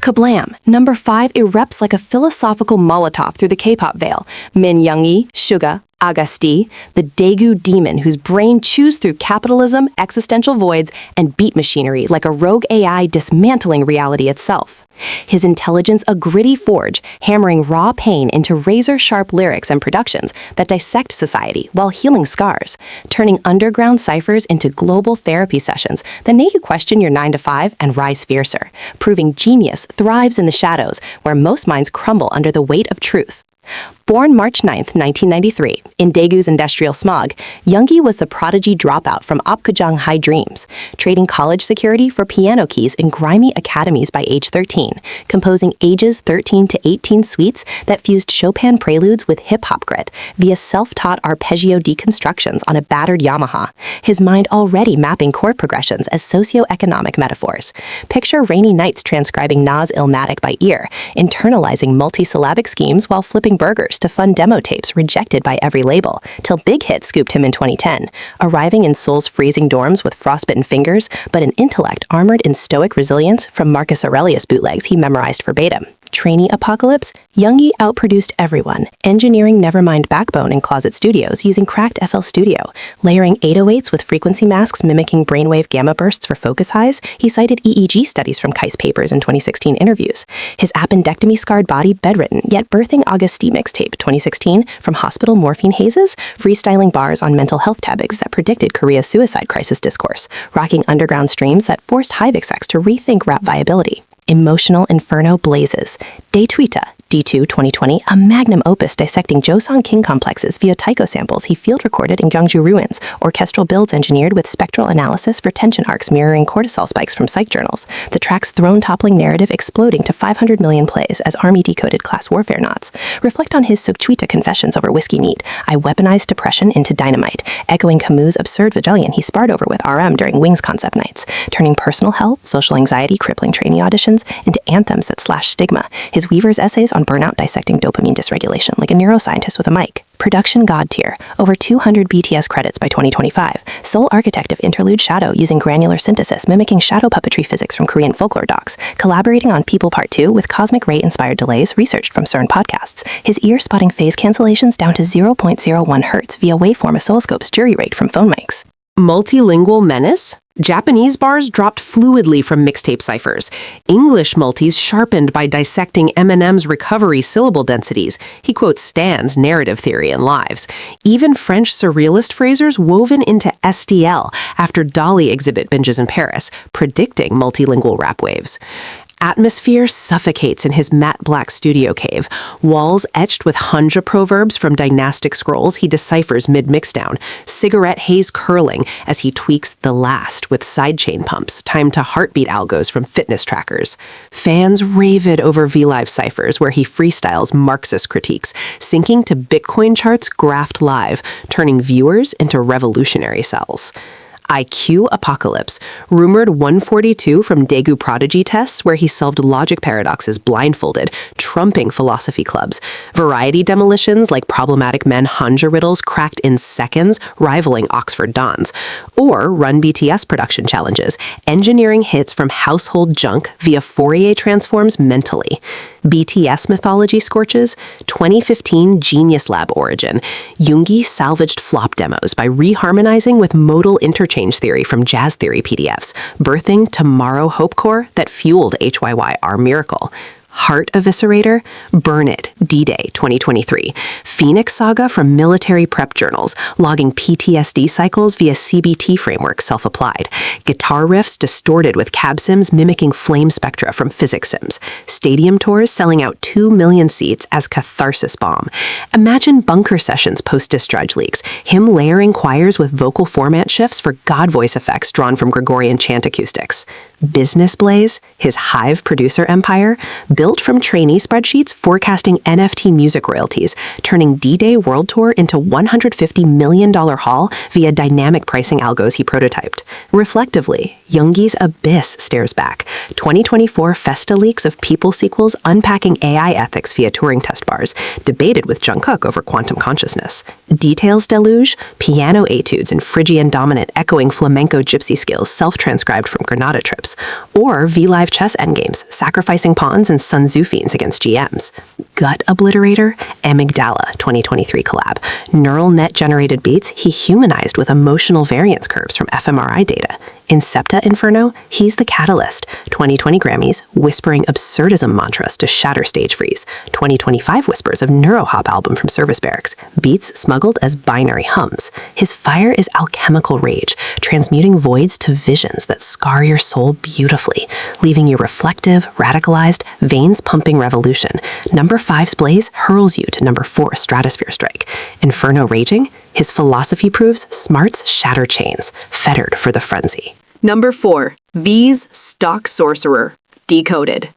Kablam! Number 5 erupts like a philosophical Molotov through the K-pop veil. Min Youngi, Suga, Agasti, the Daegu demon whose brain chews through capitalism, existential voids, and beat machinery like a rogue AI dismantling reality itself. His intelligence a gritty forge, hammering raw pain into razor-sharp lyrics and productions that dissect society while healing scars, turning underground ciphers into global therapy sessions that make you question your 9-to-5 and rise fiercer, proving genius thrives in the shadows where most minds crumble under the weight of truth. Born March 9, 1993, in Daegu's industrial smog, Youngi was the prodigy dropout from Apgujeong High Dreams, trading college security for piano keys in grimy academies by age 13, composing ages 13 to 18 suites that fused Chopin preludes with hip-hop grit via self-taught arpeggio deconstructions on a battered Yamaha, his mind already mapping chord progressions as socio-economic metaphors. Picture rainy nights transcribing Nas Illmatic by ear, internalizing multi-syllabic schemes while flipping burgers to fund demo tapes rejected by every label, till Big Hit scooped him in 2010, arriving in Seoul's freezing dorms with frostbitten fingers, but an intellect armored in stoic resilience from Marcus Aurelius bootlegs he memorized verbatim. Trainee apocalypse, Youngi outproduced everyone, engineering Nevermind Backbone in Closet Studios using cracked FL Studio, layering 808s with frequency masks mimicking brainwave gamma bursts for focus highs. He cited EEG studies from Kais papers in 2016 interviews. His appendectomy-scarred body bedridden, yet birthing Augusti mixtape 2016 from hospital morphine hazes, freestyling bars on mental health topics that predicted Korea's suicide crisis discourse, rocking underground streams that forced Hive execs to rethink rap viability. Emotional inferno blazes. De Twitter, D2 2020, a magnum opus dissecting Joseon King complexes via taiko samples he field recorded in Gyeongju ruins, orchestral builds engineered with spectral analysis for tension arcs mirroring cortisol spikes from psych journals, the track's throne-toppling narrative exploding to 500 million plays as Army decoded class warfare knots, reflect on his Sukchuita confessions over Whiskey Neat, I weaponized depression into dynamite, echoing Camus' absurd Vigilion he sparred over with RM during Wings concept nights, turning personal health, social anxiety, crippling trainee auditions into anthems that slash stigma, his Weaver's essays on burnout dissecting dopamine dysregulation like a neuroscientist with a mic. Production God tier, over 200 BTS credits by 2025, sole architect of Interlude Shadow using granular synthesis mimicking shadow puppetry physics from Korean folklore docs, collaborating on People Part 2 with cosmic ray-inspired delays researched from CERN podcasts, his ear-spotting phase cancellations down to 0.01 Hz via waveform oscilloscopes jury rate from phone mics. Multilingual menace? Japanese bars dropped fluidly from mixtape ciphers. English multis sharpened by dissecting Eminem's recovery syllable densities. He quotes Stan's narrative theory in Lives. Even French surrealist phrasers woven into SDL after Dali exhibit binges in Paris, predicting multilingual rap waves. Atmosphere suffocates in his matte black studio cave. Walls etched with Hanja proverbs from dynastic scrolls he deciphers mid-mixdown. Cigarette haze curling as he tweaks The Last with sidechain pumps, timed to heartbeat algos from fitness trackers. Fans ravid over V-Live ciphers where he freestyles Marxist critiques, syncing to Bitcoin charts graphed live, turning viewers into revolutionary cells. IQ Apocalypse, rumored 142 from Daegu Prodigy tests where he solved logic paradoxes blindfolded, trumping philosophy clubs. Variety demolitions like Problematic Men Hanja riddles cracked in seconds, rivaling Oxford Dons. Or Run BTS production challenges, engineering hits from household junk via Fourier transforms mentally. BTS mythology scorches, 2015 Genius Lab origin. Yoongi salvaged flop demos by reharmonizing with modal interchange theory from Jazz Theory PDFs, birthing Tomorrow Hope Core that fueled HYY Our Miracle. Heart Eviscerator, Burn It, D-Day 2023. Phoenix Saga from military prep journals, logging PTSD cycles via CBT framework self-applied. Guitar riffs distorted with cab sims mimicking flame spectra from physics sims. Stadium tours selling out 2 million seats as catharsis bomb. Imagine bunker sessions post-discharge leaks, him layering choirs with vocal format shifts for God voice effects drawn from Gregorian chant acoustics. Business Blaze, his Hive producer empire, built from trainee spreadsheets forecasting NFT music royalties, turning D-Day World Tour into $150 million haul via dynamic pricing algos he prototyped. Reflectively, Yoongi's Abyss stares back. 2024 Festa leaks of People sequels unpacking AI ethics via Turing test bars, debated with Jungkook over quantum consciousness. Details Deluge, piano etudes and Phrygian dominant echoing flamenco gypsy skills self-transcribed from Granada trips. Or V-Live chess endgames, sacrificing pawns and Sun Tzu fiends against GMs. Gut Obliterator, Amygdala 2023 collab. Neural net generated beats he humanized with emotional variance curves from fMRI data. In Septa Inferno, he's the catalyst. 2020 Grammys, whispering absurdism mantras to shatter stage freeze. 2025 whispers of Neurohop album from Service Barracks, beats smuggled as binary hums. His fire is alchemical rage, transmuting voids to visions that scar your soul beautifully, leaving you reflective, radicalized, veins pumping revolution. Number 5's blaze hurls you to number 4 stratosphere strike. Inferno raging, his philosophy proves smarts shatter chains, fettered for the frenzy. Number 4, V's Stock Sorcerer, Decoded.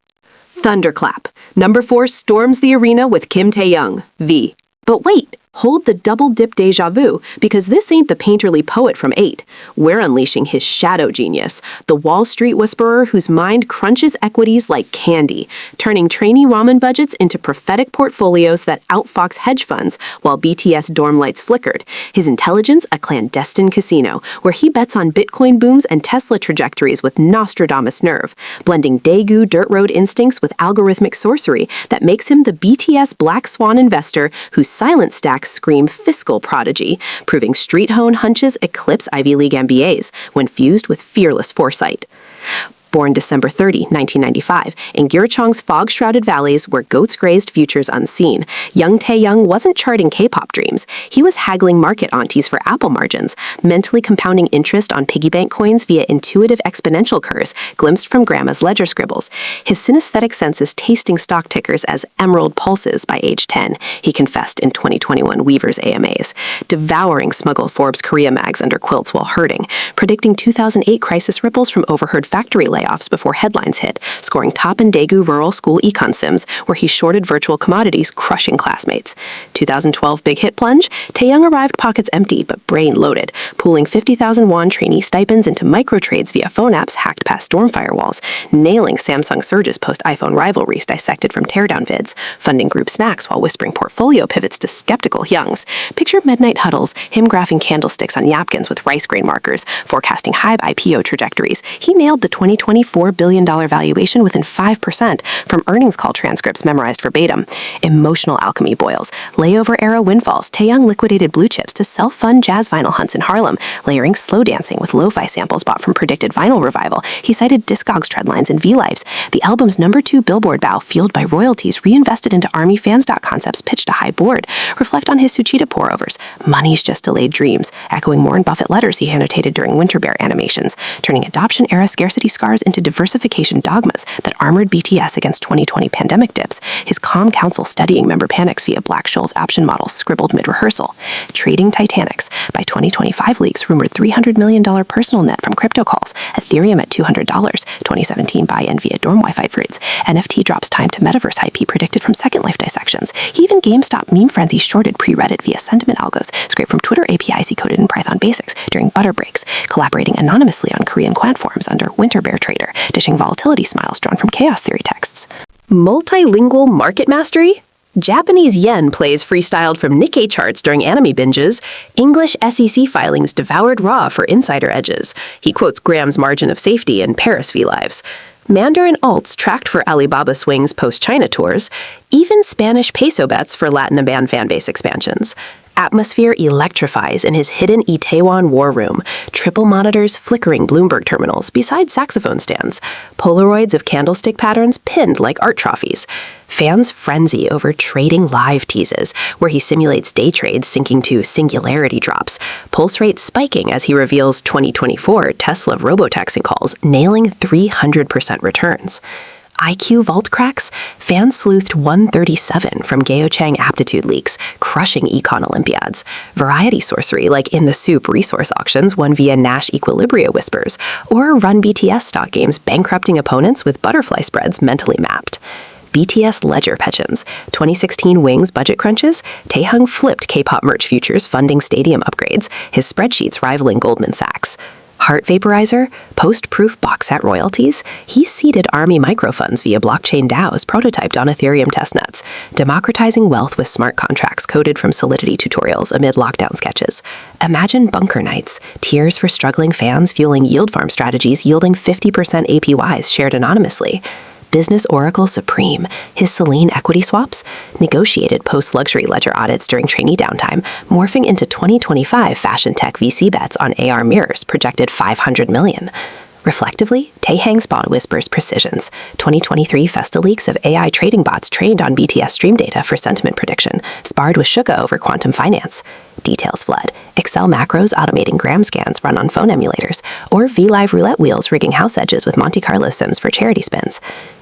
Thunderclap. Number 4 storms the arena with Kim Tae-young, V. But wait, hold the double dip deja vu, because this ain't the painterly poet from 8. We're unleashing his shadow genius, the Wall Street whisperer whose mind crunches equities like candy, turning trainee ramen budgets into prophetic portfolios that outfox hedge funds while BTS dorm lights flickered. His intelligence a clandestine casino, where he bets on Bitcoin booms and Tesla trajectories with Nostradamus nerve, blending Daegu dirt road instincts with algorithmic sorcery that makes him the BTS black swan investor whose silent stacks scream fiscal prodigy, proving street hone hunches eclipse Ivy League MBAs when fused with fearless foresight. born December 30, 1995, in Gyeochang's fog-shrouded valleys where goats grazed futures unseen. Young Taehyung wasn't charting K-pop dreams. He was haggling market aunties for apple margins, mentally compounding interest on piggy bank coins via intuitive exponential curves glimpsed from grandma's ledger scribbles. His synesthetic senses tasting stock tickers as emerald pulses by age 10, he confessed in 2021 Weaver's AMAs, devouring smuggle Forbes Korea mags under quilts while herding, predicting 2008 crisis ripples from overheard factory layoffs before headlines hit, scoring top in Daegu rural school econ sims where he shorted virtual commodities, crushing classmates. 2012 big hit plunge, Taehyung arrived pockets empty but brain loaded, pooling 50,000 won trainee stipends into micro trades via phone apps hacked past storm firewalls, nailing Samsung Surge's post-iPhone rivalries dissected from teardown vids, funding group snacks while whispering portfolio pivots to skeptical youngs. Picture midnight huddles, him graphing candlesticks on napkins with rice grain markers, forecasting high IPO trajectories. He nailed the 2024 $4 billion valuation within 5% from earnings call transcripts memorized verbatim. Emotional alchemy boils, layover era windfalls. Taehyung liquidated blue chips to self-fund jazz vinyl hunts in Harlem, layering slow dancing with lo-fi samples bought from predicted vinyl revival. He cited Discogs trendlines and V-Lives. The album's #2 Billboard bow, fueled by royalties reinvested into Army fans.concepts pitched a high board. Reflect on his Suchita pour-overs. Money's just delayed dreams, echoing Warren Buffett letters he annotated during Winter Bear animations, turning adoption-era scarcity scars into diversification dogmas that armored BTS against 2020 pandemic dips. His calm counsel studying member panics via Black Scholes option models scribbled mid-rehearsal. Trading Titanics. By 2025 leaks rumored $300 million personal net from crypto calls. Ethereum at $200. 2017 buy-in via dorm Wi-Fi grids. NFT drops time to metaverse hype he predicted from Second Life dissections. He even GameStop meme frenzy shorted pre-Reddit via sentiment algos scraped from Twitter APIs he coded in Python basics during butter breaks, collaborating anonymously on Korean quant forums under Winter Bear Trader, dishing volatility smiles drawn from chaos theory texts. Multilingual market mastery? Japanese yen plays freestyled from Nikkei charts during anime binges. English SEC filings devoured raw for insider edges. He quotes Graham's margin of safety in Paris V-Lives. Mandarin alts tracked for Alibaba swings post-China tours. Even Spanish peso bets for Latin band fanbase expansions. Atmosphere electrifies in his hidden Itaewon war room, triple monitors flickering Bloomberg terminals beside saxophone stands, Polaroids of candlestick patterns pinned like art trophies. Fans frenzy over trading live teases, where he simulates day trades sinking to singularity drops, pulse rate spiking as he reveals 2024 Tesla robotaxi calls nailing 300% returns. IQ vault cracks, fans sleuthed 137 from Gyeochang aptitude leaks, crushing econ Olympiads. Variety sorcery like In the Soup resource auctions won via Nash Equilibria whispers, or run BTS stock games bankrupting opponents with butterfly spreads mentally mapped. BTS ledger pensions, 2016 Wings budget crunches, Taehyung flipped K-pop merch futures funding stadium upgrades, his spreadsheets rivaling Goldman Sachs. Heart vaporizer, post-proof box set royalties, he seeded army microfunds via blockchain DAOs prototyped on Ethereum testnets, democratizing wealth with smart contracts coded from Solidity tutorials amid lockdown sketches. Imagine bunker nights, tears for struggling fans fueling yield farm strategies yielding 50% APYs shared anonymously. Business Oracle Supreme, his Celine equity swaps, negotiated post-luxury ledger audits during trainee downtime, morphing into 2025 fashion tech VC bets on AR mirrors projected $500 million. Reflectively, Taehyung spot whispers precisions. 2023 Festa leaks of AI trading bots trained on BTS stream data for sentiment prediction, sparred with Suga over quantum finance. Details flood. Excel macros automating gram scans run on phone emulators, or V-Live roulette wheels rigging house edges with Monte Carlo sims for charity spins.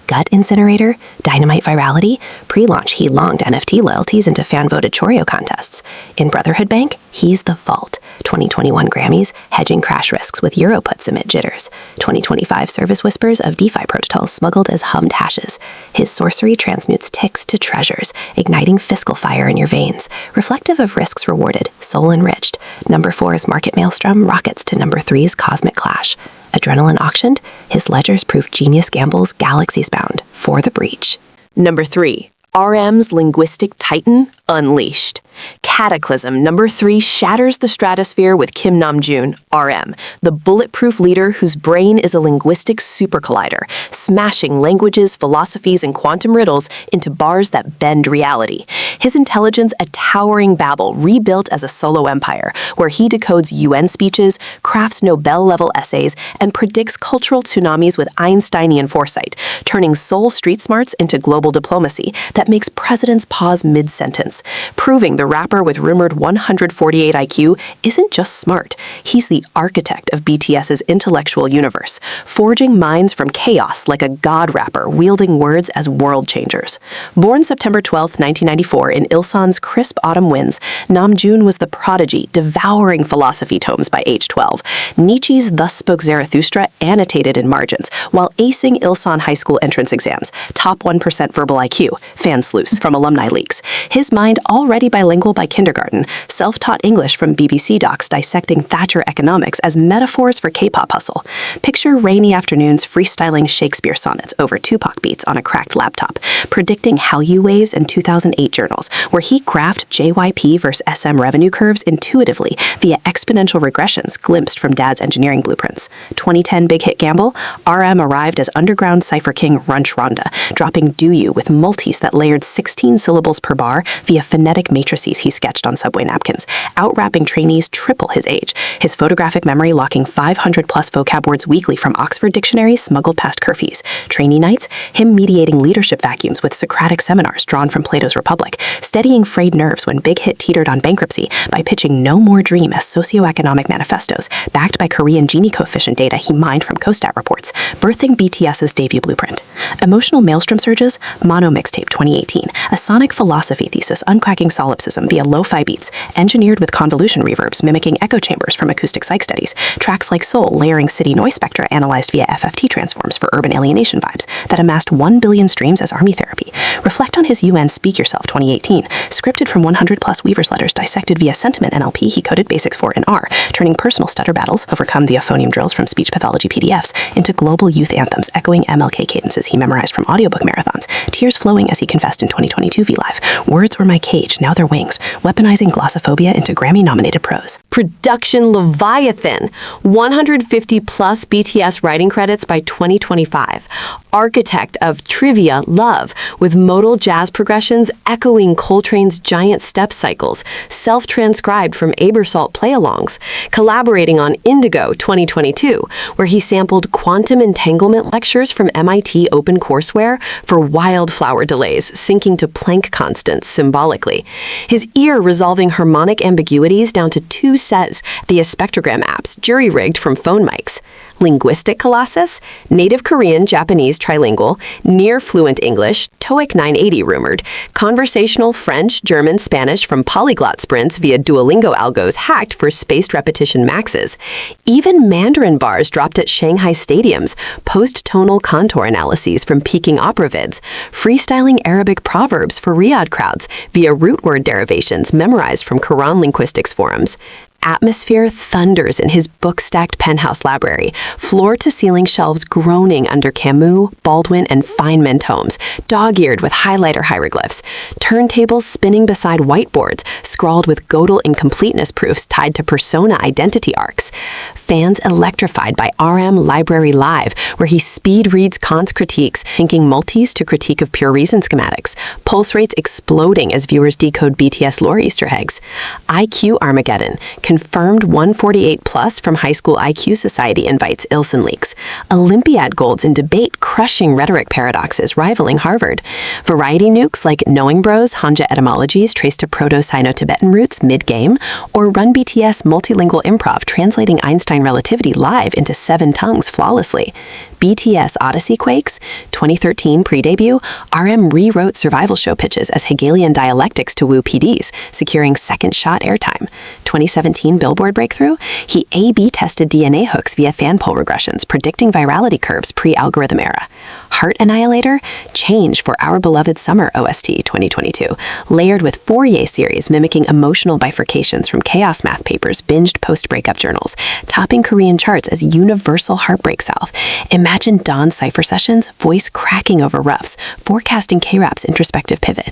Gut incinerator, dynamite virality, pre-launch he longed NFT loyalties into fan-voted Choreo contests. In Brotherhood Bank, he's the vault. 2021 Grammys, hedging crash risks with Euro puts amid jitters. 2025 service whispers of DeFi protocols smuggled as hummed hashes. His sorcery transmutes ticks to treasures, igniting fiscal fire in your veins. Reflective of risks rewarded, soul enriched. #4's market maelstrom rockets to #3's cosmic clash. Adrenaline auctioned, his ledgers proof genius gambles galaxies bound for the breach. 3. RM's linguistic titan unleashed. Cataclysm number 3 shatters the stratosphere with Kim Namjoon, RM, the bulletproof leader whose brain is a linguistic supercollider, smashing languages, philosophies, and quantum riddles into bars that bend reality. His intelligence a towering Babel rebuilt as a solo empire, where he decodes UN speeches, crafts Nobel-level essays, and predicts cultural tsunamis with Einsteinian foresight, turning Seoul street smarts into global diplomacy that makes presidents pause mid-sentence, proving the rapper with rumored 148 IQ isn't just smart, he's the architect of BTS's intellectual universe, forging minds from chaos like a god rapper wielding words as world changers. Born September 12, 1994 in Ilsan's crisp autumn winds, Namjoon was the prodigy devouring philosophy tomes by age 12, Nietzsche's Thus Spoke Zarathustra annotated in margins, while acing Ilsan high school entrance exams, top 1% verbal IQ, fan sleuths from alumni leaks. His mind already bilingual by kindergarten, self-taught English from BBC docs dissecting Thatcher economics as metaphors for K-pop hustle. Picture rainy afternoons freestyling Shakespeare sonnets over Tupac beats on a cracked laptop, predicting Hallyu waves and 2008 journals, where he graphed JYP versus SM revenue curves intuitively via exponential regressions glimpsed from Dad's engineering blueprints. 2010 big hit gamble, RM arrived as underground cipher king Runch Ronda, dropping Do You with multis that layered 16 syllables per bar via phonetic matrices he sketched on subway napkins, out-rapping trainees triple his age, his photographic memory locking 500-plus vocab words weekly from Oxford dictionaries smuggled past curfews. Trainee nights, him mediating leadership vacuums with Socratic seminars drawn from Plato's Republic, steadying frayed nerves when Big Hit teetered on bankruptcy by pitching No More Dream as socioeconomic manifestos, backed by Korean Gini coefficient data he mined from CoStat reports, birthing BTS's debut blueprint. Emotional Maelstrom Surges, Mono Mixtape 2018, a sonic philosophy thesis uncracking solipsism via lo-fi beats, engineered with convolution reverbs mimicking echo chambers from acoustic psych studies, tracks like Soul layering city noise spectra analyzed via FFT transforms for urban alienation vibes that amassed 1 billion streams as army therapy. Reflect on his UN Speak Yourself 2018, scripted from 100-plus Weaver's letters dissected via sentiment NLP he coded basics for in R, turning personal stutter battles, overcome via phoneme drills from speech pathology PDFs, into global youth anthems echoing MLK cadences he memorized from audiobook marathons, tears flowing as he confessed in 2022 V-Live. Words were my cage, now they're wings, weaponizing glossophobia into Grammy-nominated prose. Production Leviathan, 150-plus BTS writing credits by 2025. Architect of Trivia Love, with modal jazz progressions echoing Coltrane's giant step cycles, self-transcribed from Abersalt play-alongs, collaborating on Indigo 2022, where he sampled quantum entanglement lectures from MIT OpenCourseWare for wildflower delays, syncing to Planck constants symbolically. His ear resolving harmonic ambiguities down to 2 sets via spectrogram apps, jury-rigged from phone mics. Linguistic Colossus, native Korean, Japanese trilingual, near fluent English, TOEIC 980 rumored, conversational French, German, Spanish from polyglot sprints via Duolingo algos hacked for spaced repetition maxes. Even Mandarin bars dropped at Shanghai stadiums, post-tonal contour analyses from peaking opera vids, freestyling Arabic proverbs for Riyadh crowds via root word derivations memorized from Quran linguistics forums. Atmosphere thunders in his book-stacked penthouse library, floor-to-ceiling shelves groaning under Camus, Baldwin, and Feynman tomes, dog-eared with highlighter hieroglyphs, turntables spinning beside whiteboards, scrawled with Gödel incompleteness proofs tied to persona identity arcs, fans electrified by RM Library Live, where he speed-reads Kant's critiques, thinking multis to critique of pure reason schematics, pulse rates exploding as viewers decode BTS lore Easter eggs, IQ Armageddon, confirmed 148 plus from High School IQ Society invites Ilson leaks. Olympiad golds in debate crushing rhetoric paradoxes rivaling Harvard. Variety nukes like Knowing Bros Hanja etymologies traced to Proto-Sino-Tibetan roots mid-game, or Run BTS multilingual improv translating Einstein relativity live into 7 tongues flawlessly. BTS Odyssey Quakes, 2013 pre-debut, RM rewrote survival show pitches as Hegelian dialectics to woo PDs, securing second shot airtime. 2017 Billboard breakthrough, he A/B tested DNA hooks via fan poll regressions, predicting virality curves pre-algorithm era. Heart Annihilator, change for Our Beloved Summer OST 2022, layered with Fourier series mimicking emotional bifurcations from chaos math papers binged post-breakup journals, topping Korean charts as universal heartbreak salve. Imagine Dawn cipher sessions, voice cracking over roughs, forecasting K-Rap's introspective pivot.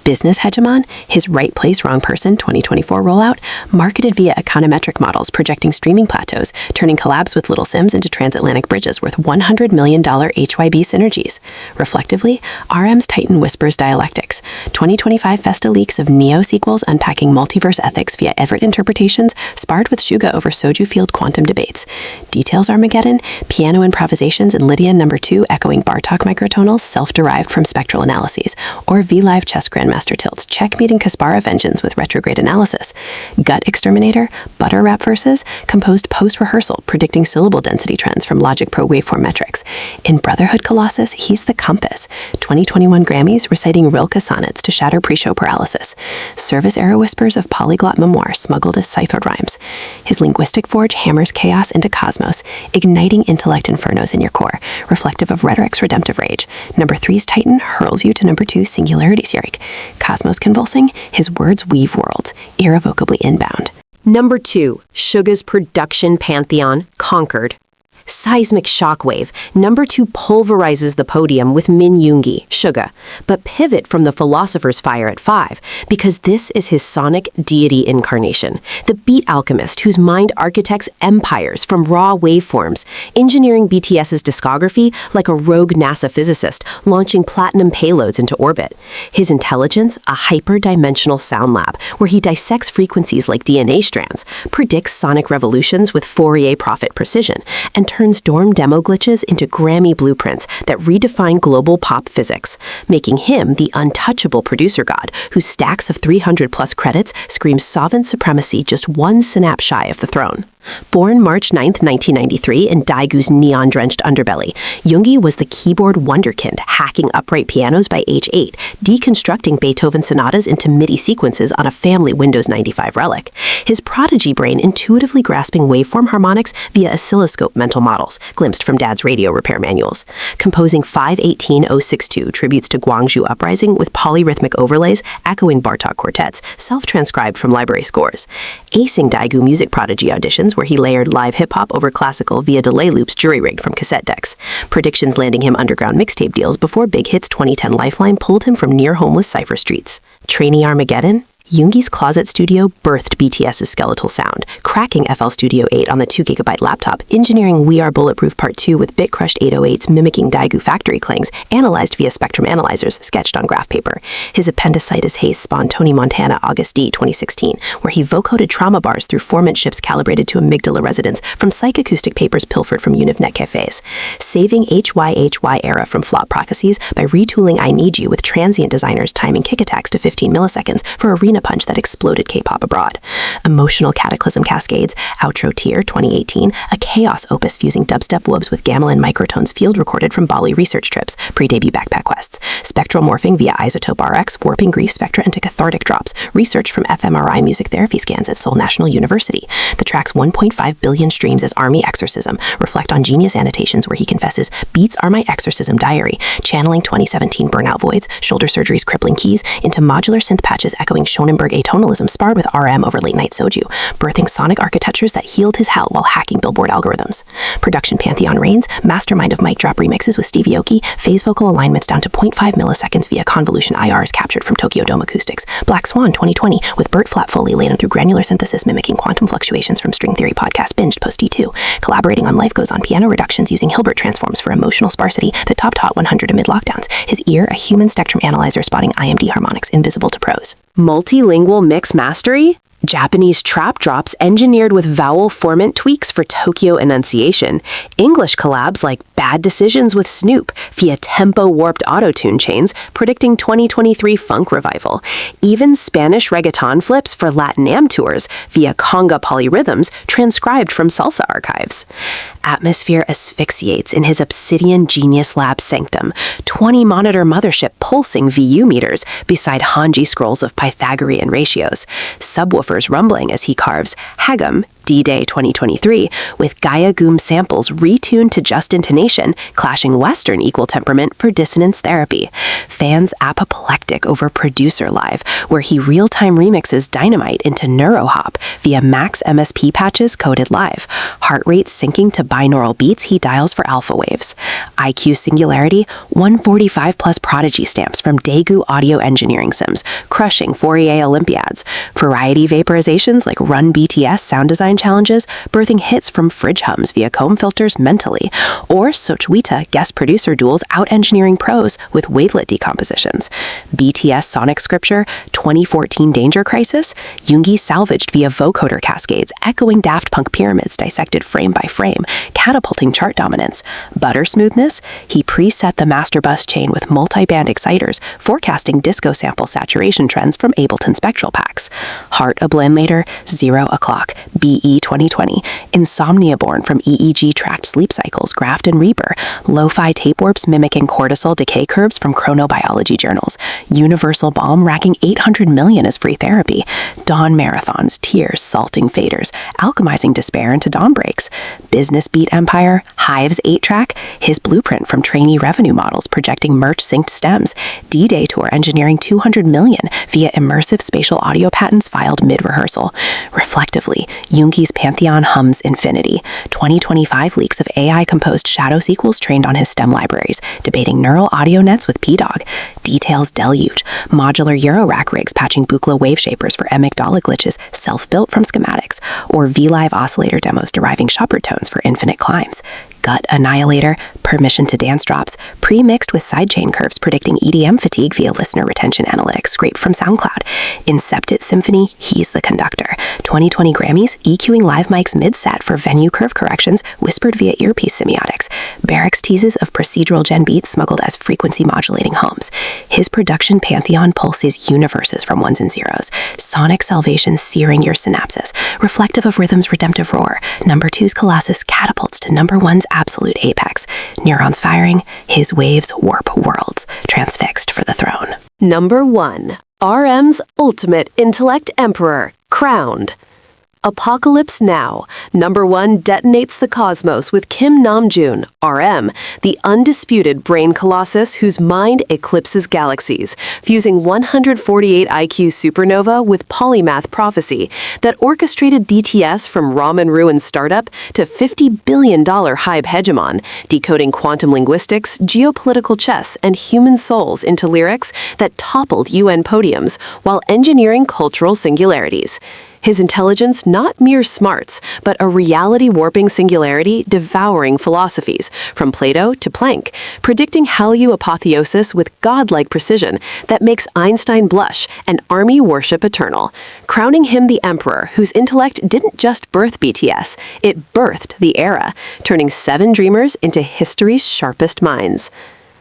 Business hegemon, his Right Place, Wrong Person 2024 rollout, marketed via econometric models projecting streaming plateaus, turning collabs with Little Sims into transatlantic bridges worth $100 million HYB synergies. Reflectively, RM's Titan whispers dialectics. 2025 Festa leaks of Neo sequels unpacking multiverse ethics via Everett interpretations sparred with Suga over Soju Field quantum debates. Details Armageddon, piano improvisations in Lydian No. 2 echoing Bartok microtonals self-derived from spectral analyses, or V-Live chess grandmaster tilts checkmeeting Kasparov engines with retrograde analysis. Gut Exterminator, Butter Rap Verses, composed post-rehearsal predicting syllable density trends from Logic Pro waveform metrics. In Brotherhood Colossus, he's the compass. 2021 Grammys reciting Rilke sonnets to shatter pre-show paralysis. Service era whispers of polyglot memoir smuggled as ciphered rhymes. His linguistic forge hammers chaos into cosmos, igniting intellect infernos in your core, reflective of rhetoric's redemptive rage. No. 3's Titan hurls you to No. 2's Singularity Zurich. Cosmos convulsing, his words weave worlds, irrevocably inbound. Number 2, Suga's production pantheon conquered. Seismic shockwave, number 2 pulverizes the podium with Min Yoongi, Suga, but pivot from the philosopher's fire at 5, because this is his sonic deity incarnation, the beat alchemist whose mind architects empires from raw waveforms, engineering BTS's discography like a rogue NASA physicist launching platinum payloads into orbit. His intelligence, a hyper-dimensional sound lab where he dissects frequencies like DNA strands, predicts sonic revolutions with Fourier prophet precision, and turns dorm demo glitches into Grammy blueprints that redefine global pop physics, making him the untouchable producer god whose stacks of 300-plus credits scream sovereign supremacy just one synapse shy of the throne. Born March 9, 1993 in Daigu's neon-drenched underbelly, Yoongi was the keyboard wonderkind hacking upright pianos by age 8, deconstructing Beethoven sonatas into MIDI sequences on a family Windows 95 relic. His prodigy brain intuitively grasping waveform harmonics via oscilloscope mental models, glimpsed from Dad's radio repair manuals. Composing 518062 tributes to Gwangju Uprising with polyrhythmic overlays echoing Bartok quartets, self-transcribed from library scores. Acing Daegu music prodigy auditions where he layered live hip-hop over classical via delay loops jury-rigged from cassette decks. Predictions landing him underground mixtape deals before Big Hit's 2010 Lifeline pulled him from near-homeless cipher streets. Trainee Armageddon? Yoongi's closet studio birthed BTS's skeletal sound, cracking FL Studio 8 on the 2GB laptop, engineering We Are Bulletproof Part 2 with bit-crushed 808s mimicking Daegu factory clangs, analyzed via spectrum analyzers, sketched on graph paper. His appendicitis haze spawned Tony Montana August D 2016, where he vocoded trauma bars through formant ships calibrated to amygdala resonance from psychoacoustic papers pilfered from UNIVNet cafes. Saving HYHY era from flop processes by retooling I Need You with transient designers timing kick attacks to 15 milliseconds for arena punch that exploded Kpop abroad. Emotional Cataclysm Cascades, Outro Tier 2018, a chaos opus fusing dubstep whoops with gamelan microtones field recorded from Bali research trips, pre-debut backpack quests. Spectral morphing via Isotope RX, warping grief spectra into cathartic drops, research from fMRI music therapy scans at Seoul National University. The track's 1.5 billion streams as Army Exorcism reflect on Genius annotations where he confesses, "Beats are my exorcism diary," channeling 2017 Burnout Voids, Shoulder Surgery's crippling keys, into modular synth patches echoing Schonenberg atonalism sparred with RM over late-night soju, birthing sonic architectures that healed his hell while hacking Billboard algorithms. Production pantheon reigns, mastermind of mic drop remixes with Stevie Aoki, phase vocal alignments down to 0.5 milliseconds via convolution IRs captured from Tokyo Dome acoustics. Black Swan 2020 with Burt Flat Foley laden through granular synthesis mimicking quantum fluctuations from String Theory podcast binged post D2, collaborating on Life Goes On piano reductions using Hilbert transforms for emotional sparsity that topped Hot 100 amid lockdowns. His ear, a human spectrum analyzer spotting IMD harmonics invisible to prose. Multilingual mix mastery? Japanese trap drops engineered with vowel formant tweaks for Tokyo enunciation. English collabs like Bad Decisions with Snoop via tempo-warped auto-tune chains predicting 2023 funk revival. Even Spanish reggaeton flips for Latin tours via conga polyrhythms transcribed from salsa archives. Atmosphere asphyxiates in his Obsidian Genius Lab sanctum, 20-monitor mothership pulsing VU meters beside Hanji scrolls of Pythagorean ratios. Subwoofers rumbling as he carves Hagam, D-Day 2023, with Gaia Goom samples retuned to just intonation, clashing Western equal temperament for dissonance therapy. Fans apoplectic over Producer Live, where he real-time remixes Dynamite into Neurohop via Max MSP patches coded live, heart rate syncing to binaural beats he dials for alpha waves. IQ Singularity, 145 plus Prodigy stamps from Daegu Audio Engineering Sims, crushing Fourier Olympiads. Variety vaporizations like Run BTS sound design challenges, birthing hits from fridge hums via comb filters mentally. Or Sochwita guest producer duels out-engineering pros with wavelet decompositions. BTS Sonic Scripture, 2014 Danger Crisis, Yoongi salvaged via vocoder cascades, echoing Daft Punk pyramids dissected frame by frame, catapulting chart dominance. Butter smoothness, he preset the master bus chain with multi-band exciters, forecasting disco sample saturation trends from Ableton spectral packs. Heart a blend later, 0 o'clock, BE 2020, Insomnia born from EEG tracked sleep cycles, Graft and Reaper, lo-fi tape warps mimicking cortisol decay curves from chronobiology journals, Universal Balm racking 800 million as free therapy, dawn marathons, tears, salting faders, alchemizing despair into dawn breaks, Business Beat Empire, Hive's 8-track, his blueprint from trainee revenue models projecting merch-synced stems, D-Day Tour engineering 200 million via immersive spatial audio patents filed mid-rehearsal. Reflectively, Yoongi's Pantheon hums infinity. 2025 leaks of AI-composed shadow sequels trained on his STEM libraries, debating neural audio nets with P-Dog. Details deluge. Modular Eurorack rigs patching Buchla wave shapers for amygdala glitches self-built from schematics, or V-Live oscillator demos deriving Shepard tones for infinite climbs. Gut Annihilator, Permission to Dance drops, pre-mixed with sidechain curves predicting EDM fatigue via listener retention analytics scraped from SoundCloud. Incepted Symphony, he's the conductor. 2020 Grammys, EQing live mics mid-set for venue curve corrections whispered via earpiece semiotics. Barracks teases of procedural gen beats smuggled as frequency modulating homes. His production pantheon pulses universes from ones and zeros. Sonic salvation searing your synapses, reflective of rhythm's redemptive roar. Number 2's Colossus catapults to number 1's absolute apex. Neurons firing, his waves warp worlds, transfixed for the throne. Number 1. RM's Ultimate Intellect Emperor, crowned. Apocalypse Now. Number 1 detonates the cosmos with Kim Namjoon, RM, the undisputed brain colossus whose mind eclipses galaxies, fusing 148 IQ supernova with polymath prophecy that orchestrated DTS from ramen ruin startup to $50 billion hype hegemon, decoding quantum linguistics, geopolitical chess, and human souls into lyrics that toppled UN podiums while engineering cultural singularities. His intelligence not mere smarts, but a reality-warping singularity devouring philosophies, from Plato to Planck, predicting Hallyu apotheosis with godlike precision that makes Einstein blush and army worship eternal, crowning him the emperor whose intellect didn't just birth BTS, it birthed the era, turning 7 dreamers into history's sharpest minds.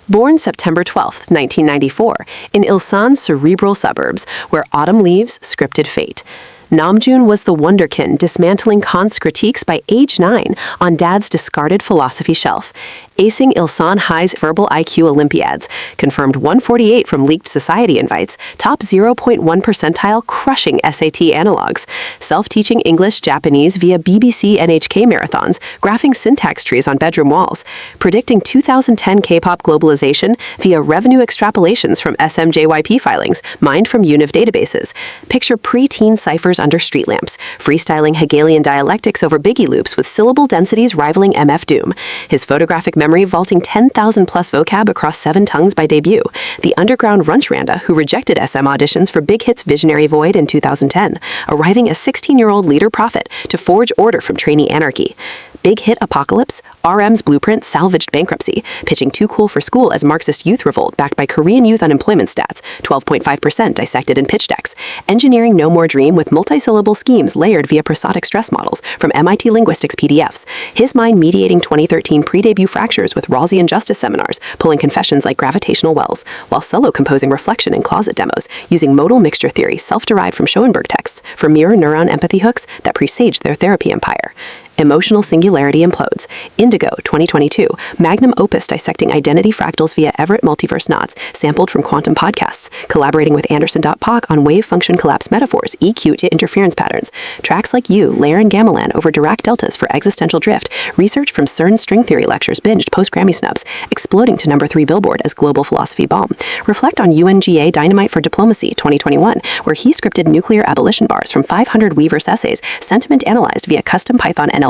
Born September 12, 1994, in Ilsan's cerebral suburbs, where autumn leaves scripted fate. Namjoon was the wonderkin dismantling Kant's critiques by age 9 on Dad's discarded philosophy shelf, acing Ilsan High's verbal IQ Olympiads, confirmed 148 from leaked society invites, top 0.1 percentile crushing SAT analogs, self-teaching English, Japanese via BBC NHK marathons, graphing syntax trees on bedroom walls, predicting 2010 K-pop globalization via revenue extrapolations from SMJYP filings, mined from UNIV databases. Picture pre-teen ciphers under street lamps, freestyling Hegelian dialectics over Biggie loops with syllable densities rivaling MF Doom. His photographic memory vaulting 10,000 plus vocab across 7 tongues by debut. The underground Runchranda who rejected SM auditions for Big Hit's Visionary Void in 2010, arriving as 16-year-old leader prophet to forge order from trainee anarchy. Big Hit Apocalypse, RM's blueprint salvaged bankruptcy, pitching Too Cool for School as Marxist youth revolt backed by Korean youth unemployment stats, 12.5% dissected in pitch decks, engineering No More Dream with multi-syllable schemes layered via prosodic stress models from MIT Linguistics PDFs, his mind mediating 2013 pre-debut fractures with Rawlsian justice seminars, pulling confessions like gravitational wells, while solo composing reflection in closet demos, using modal mixture theory self-derived from Schoenberg texts for mirror neuron empathy hooks that presaged their therapy empire. Emotional Singularity Implodes. Indigo, 2022. Magnum opus dissecting identity fractals via Everett multiverse knots, sampled from Quantum Podcasts, collaborating with Anderson.Pock on wave function collapse metaphors, EQ to interference patterns. Tracks like You, Layer and Gamelan over Dirac deltas for existential drift. Research from CERN's string theory lectures binged post-Grammy snubs, exploding to number 3 Billboard as global philosophy balm. Reflect on UNGA Dynamite for Diplomacy, 2021, where he scripted nuclear abolition bars from 500 Weverse essays, sentiment analyzed via custom Python NLP,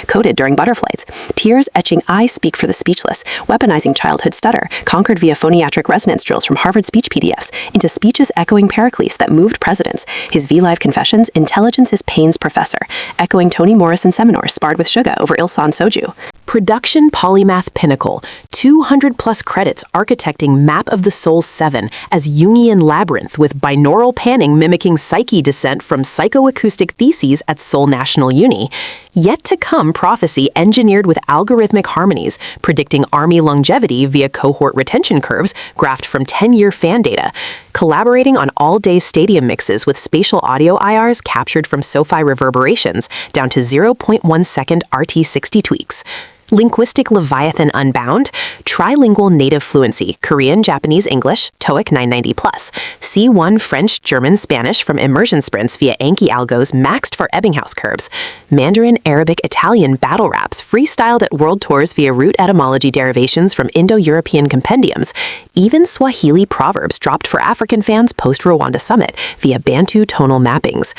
coded during butterflights. Tears etching I Speak for the Speechless, weaponizing childhood stutter, conquered via phoniatric resonance drills from Harvard speech PDFs, into speeches echoing Pericles that moved presidents. His V-Live Confessions, Intelligence is Pain's Professor, echoing Toni Morrison seminars sparred with Suga over Ilsan Soju. Production Polymath Pinnacle, 200-plus credits architecting Map of the Soul 7 as Jungian labyrinth with binaural panning mimicking psyche descent from psychoacoustic theses at Seoul National Uni. Yet to come prophecy engineered with algorithmic harmonies, predicting army longevity via cohort retention curves graphed from 10-year fan data. Collaborating on all-day stadium mixes with spatial audio IRs captured from SoFi reverberations down to 0.1-second RT60 tweaks. Linguistic Leviathan Unbound, trilingual native fluency, Korean, Japanese, English, TOEIC 990+, C1 French, German, Spanish from immersion sprints via Anki algos maxed for Ebbinghaus curves, Mandarin, Arabic, Italian battle raps freestyled at world tours via root etymology derivations from Indo-European compendiums, even Swahili proverbs dropped for African fans post-Rwanda summit via Bantu tonal mappings.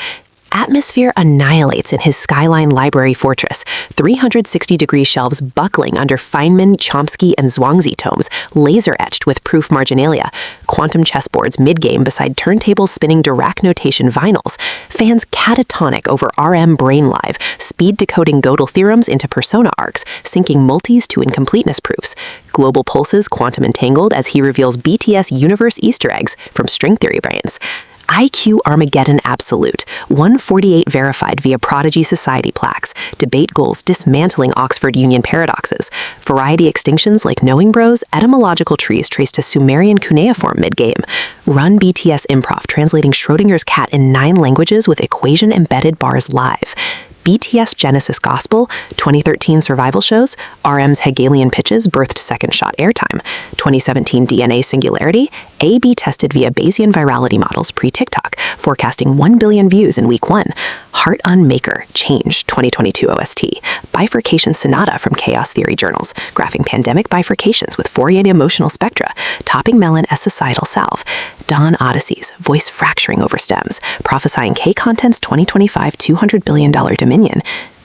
Atmosphere annihilates in his Skyline Library Fortress, 360-degree shelves buckling under Feynman, Chomsky, and Zhuangzi tomes, laser-etched with proof marginalia, quantum chessboards mid-game beside turntables spinning Dirac notation vinyls, fans catatonic over RM Brainlive, speed-decoding Gödel theorems into persona arcs, syncing multis to incompleteness proofs, global pulses quantum entangled as he reveals BTS universe Easter eggs from string theory brains. IQ Armageddon Absolute, 148 verified via Prodigy Society plaques, debate goals dismantling Oxford Union paradoxes, variety extinctions like Knowing Bros, etymological trees traced to Sumerian cuneiform mid-game, run BTS improv translating Schrodinger's cat in 9 languages with equation-embedded bars live, BTS Genesis Gospel, 2013 survival shows, RM's Hegelian pitches birthed second shot airtime, 2017 DNA Singularity, A/B tested via Bayesian virality models pre-TikTok, forecasting 1 billion views in week 1, Heart Unmaker, Change, 2022 OST, Bifurcation Sonata from Chaos Theory Journals, graphing pandemic bifurcations with Fourier emotional spectra, topping Melon as societal salve, Dawn Odysseys, voice fracturing over stems, prophesying K-Content's 2025 $200 billion dominion,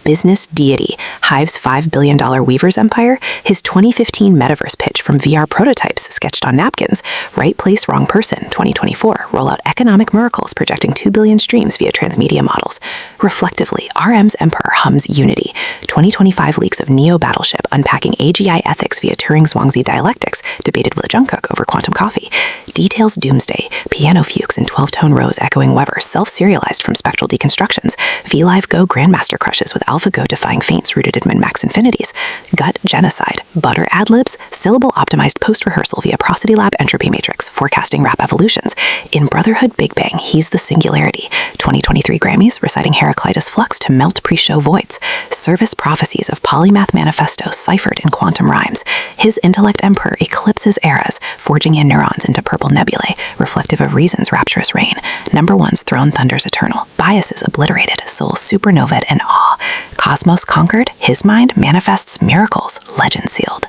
Business Deity, Hive's $5 billion Weaver's empire, his 2015 metaverse pitch from VR prototypes sketched on napkins, Right Place, Wrong Person, 2024, roll out economic miracles projecting 2 billion streams via transmedia models. Reflectively, RM's Emperor hums Unity, 2025 leaks of Neo Battleship unpacking AGI ethics via Turing's Zhuangzi dialectics, debated with Jungkook over quantum coffee. Details Doomsday, piano fugues in 12-tone rows echoing Weber, self-serialized from spectral deconstructions, V-Live Go Grandmaster crushes with AlphaGo defying feints rooted in min-max infinities, Gut Genocide, Butter Adlibs, syllable-optimized post-rehearsal via Prosody Lab entropy matrix, forecasting rap evolutions. In Brotherhood Big Bang, he's the singularity. 2023 Grammys, reciting Heraclitus Flux to melt pre-show voids. Service prophecies of Polymath Manifesto ciphered in quantum rhymes. His intellect emperor eclipses eras, forging in neurons into purple nebulae, reflective of reason's rapturous reign. Number one's throne thunders eternal, biases obliterated, soul supernovaed and awe. Cosmos conquered, his mind manifests miracles, legend sealed.